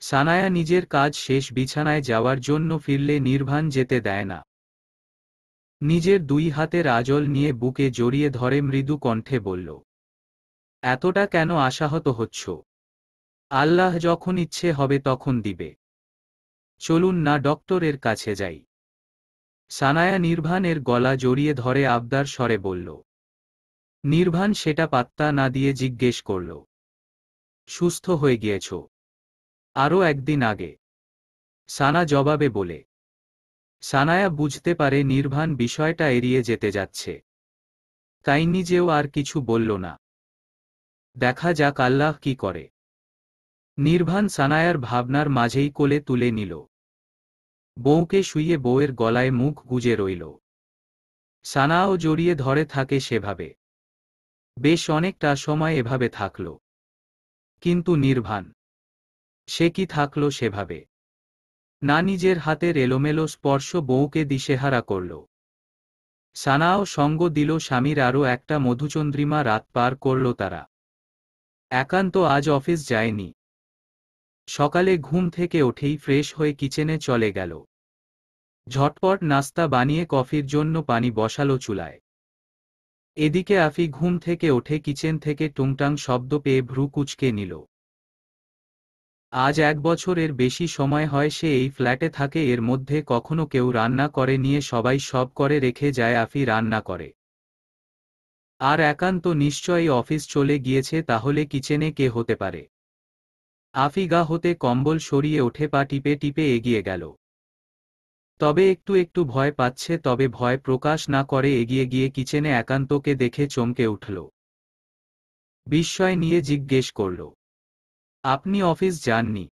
সানায়া নিজের কাজ শেষ বিছানায় যাওয়ার জন্য ফিরলে নির্বাণ যেতে দেয় না। নিজের 2 হাতের আঁচল নিয়ে বুকে জড়িয়ে ধরে মৃদু কণ্ঠে বলল, এতটা কেন আশাহত হচ্ছ? আল্লাহ যখন ইচ্ছে হবে তখন দিবে। চলুন না ডক্টরের কাছে যাই। সানায়া নির্বাণের গলা জড়িয়ে ধরে আবদার স্বরে বলল। নির্বাণ সেটা পাত্তা না দিয়ে জিজ্ঞেস করল, সুস্থ হয়ে গিয়েছ? আরও একদিন আগে, সানা জবাবে বলে। সানায়া বুঝতে পারে নির্বাণ বিষয়টা এড়িয়ে যেতে যাচ্ছে। তাই নিজেও আর কিছু বলল না। দেখা যাক আল্লাহ কি করে। নির্বাণ সানায়ার ভাবনার মাঝেই কোলে তুলে নিল। বউকে শুইয়ে বউয়ের গলায় মুখ গুজে রইল। সানাও জড়িয়ে ধরে থাকে সেভাবে। বেশ অনেকটা সময় এভাবে থাকল। কিন্তু নির্বাণ, সে কি থাকল সেভাবে? না, নিজের হাতের এলোমেলো স্পর্শ বউকে দিশেহারা করল। সানাও সঙ্গ দিল স্বামীর। আরও একটা মধুচন্দ্রিমা রাত পার করল তারা। একান্ত আজ অফিস যায়নি। সকালে ঘুম থেকে উঠেই ফ্রেশ হয়ে কিচেনে চলে গেল। ঝটপট নাস্তা বানিয়ে কফির জন্য পানি বসালো চুলায়। এদিকে আফি ঘুম থেকে ওঠে কিচেন থেকে টুংটাং শব্দ পেয়ে ভ্রু কুঁচকে নিল। আজ 1 বছরের বেশি সময় হয় সে এই ফ্ল্যাটে থাকে, এর মধ্যে কখনো কেউ রান্না করে নিয়ে সবাই সব করে রেখে যায়, আফি রান্না করে। আর একান্ত নিশ্চয়ই অফিস চলে গিয়েছে, তাহলে কিচেনে কে হতে পারে? আফি গা হতে কম্বল সরিয়ে ওঠে, পা টিপে টিপে এগিয়ে গেল। তবে একটু একটু ভয় পাচ্ছে, তবে ভয় প্রকাশ না করে এগিয়ে গিয়ে কিচেনে একান্তকে দেখে চমকে উঠল। বিস্ময় নিয়ে জিজ্ঞেস করল, আপনি অফিস যাননি?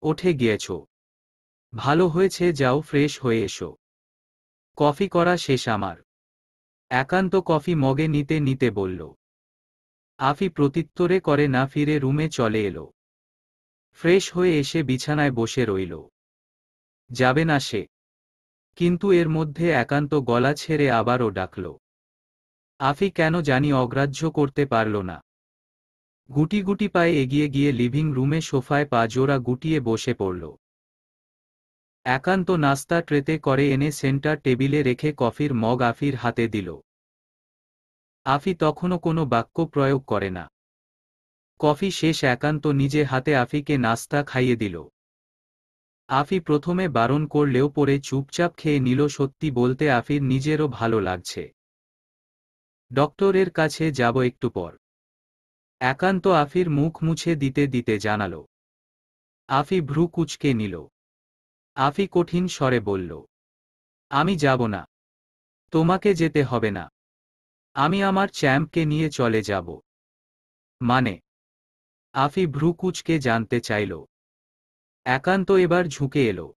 উঠে গিয়েছ? ভালো হয়েছে, যাও ফ্রেশ হয়ে এসো। কফি করা শেষ আমার। একান্ত কফি মগে নিতে নিতে বলল। আফি প্রত্যুত্তরে করে না, ফিরে রুমে চলে এলো। ফ্রেশ হয়ে এসে বিছানায় বসে রইল। যাবে না সে? কিন্তু এর মধ্যে একান্ত গলা ছেড়ে আবারও ডাকল। আফি কেন জানি অগ্রাহ্য করতে পারল না। গুটি গুটি পায়ে এগিয়ে গিয়ে লিভিং রুমে সোফায় পা জোড়া গুটিয়ে বসে পড়ল। একান্ত নাস্তা ট্রেতে করে এনে সেন্টার টেবিলে রেখে কফির মগ আফির হাতে দিল। আফি তখনও কোনো বাক্য প্রয়োগ করে না। কফি শেষ, একান্ত নিজে হাতে আফিকে নাস্তা খাইয়ে দিল। আফি প্রথমে বারণ করলেও পরে চুপচাপ খেয়ে নিল। সত্যি বলতে আফির নিজেরও ভালো লাগছে। ডক্টরের কাছে যাব একটু পর। একান্ত আফির মুখ মুছে দিতে দিতে জানাল। আফি ভ্রু কুঁচকে নিল। আফি কঠিন স্বরে বলল, আমি যাব না। তোমাকে যেতে হবে না। আমি আমার চ্যাম্পকে নিয়ে চলে যাব। মানে? আফি ভ্রু কুঁচকে জানতে চাইল। একান্ত এবার ঝুঁকে এলো।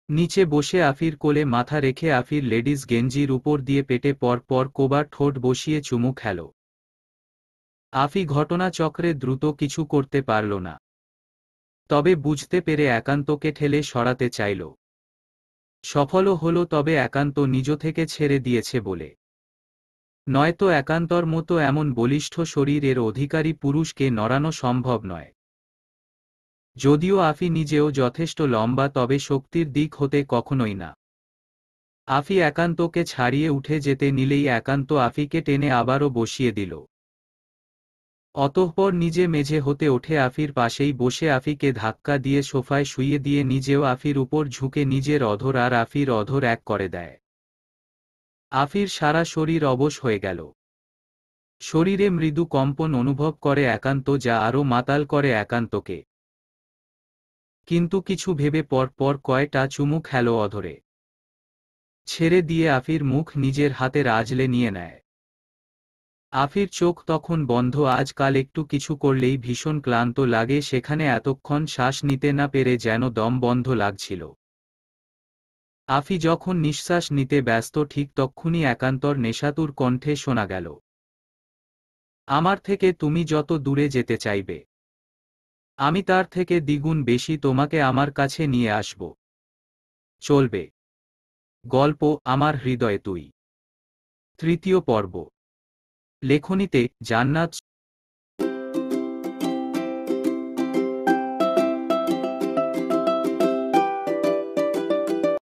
নিচে বসে আফির কোলে মাথা রেখে আফির লেডিস গেঞ্জির উপর দিয়ে পেটে পর পর কোবার ঠোঁট বসিয়ে চুমু খেল। আফি ঘটনাচক্রে দ্রুত কিছু করতে পারল না। তবে বুঝতে পেরে একান্তকে ঠেলে সরাতে চাইল। সফলও হল, তবে একান্ত নিজ থেকে ছেড়ে দিয়েছে বলে। নয়তো একান্তর মতো এমন বলিষ্ঠ শরীরের অধিকারী পুরুষকে নড়ানো সম্ভব নয়। যদিও আফি নিজেও যথেষ্ট লম্বা, তবে শক্তির দিক হতে কখনোই না। আফি একান্তকে ছাড়িয়ে উঠে যেতে নিলেই একান্ত আফিকে টেনে আবারও বসিয়ে দিল। অতঃপর নিজে মেঝে হতে ওঠে আফির পাশেই বসে আফিকে ধাক্কা দিয়ে সোফায় শুইয়ে দিয়ে নিজেও আফির উপর ঝুঁকে নিজের অধর আর আফির অধর এক করে দেয়। আফির সারা শরীর অবশ হয়ে গেল। শরীরে মৃদু কম্পন অনুভব করে একান্ত, যা আরও মাতাল করে একান্তকে। কিন্তু কিছু ভেবে পর পর কয়টা চুমু খেল অধরে। ছেড়ে দিয়ে আফির মুখ নিজের হাতের আঁচলে নিয়ে নেয়। আফির চোখ তখন বন্ধ। আজকাল একটু কিছু করলেই ভীষণ ক্লান্ত লাগে, সেখানে এতক্ষণ শ্বাস নিতে না পেরে যেন দম বন্ধ লাগছিল। আফি যখন নিঃশ্বাস নিতে ব্যস্ত, ঠিক তক্ষুনি একান্তর নেশাতুর কণ্ঠে শোনা গেল, আমার থেকে তুমি যত দূরে যেতে চাইবে, আমি তার থেকে দ্বিগুণ বেশি তোমাকে আমার কাছে নিয়ে আসব। চলবে? গল্প আমার হৃদয়ে তুই। 3য় পর্ব। লেখনীতে জান্নাত।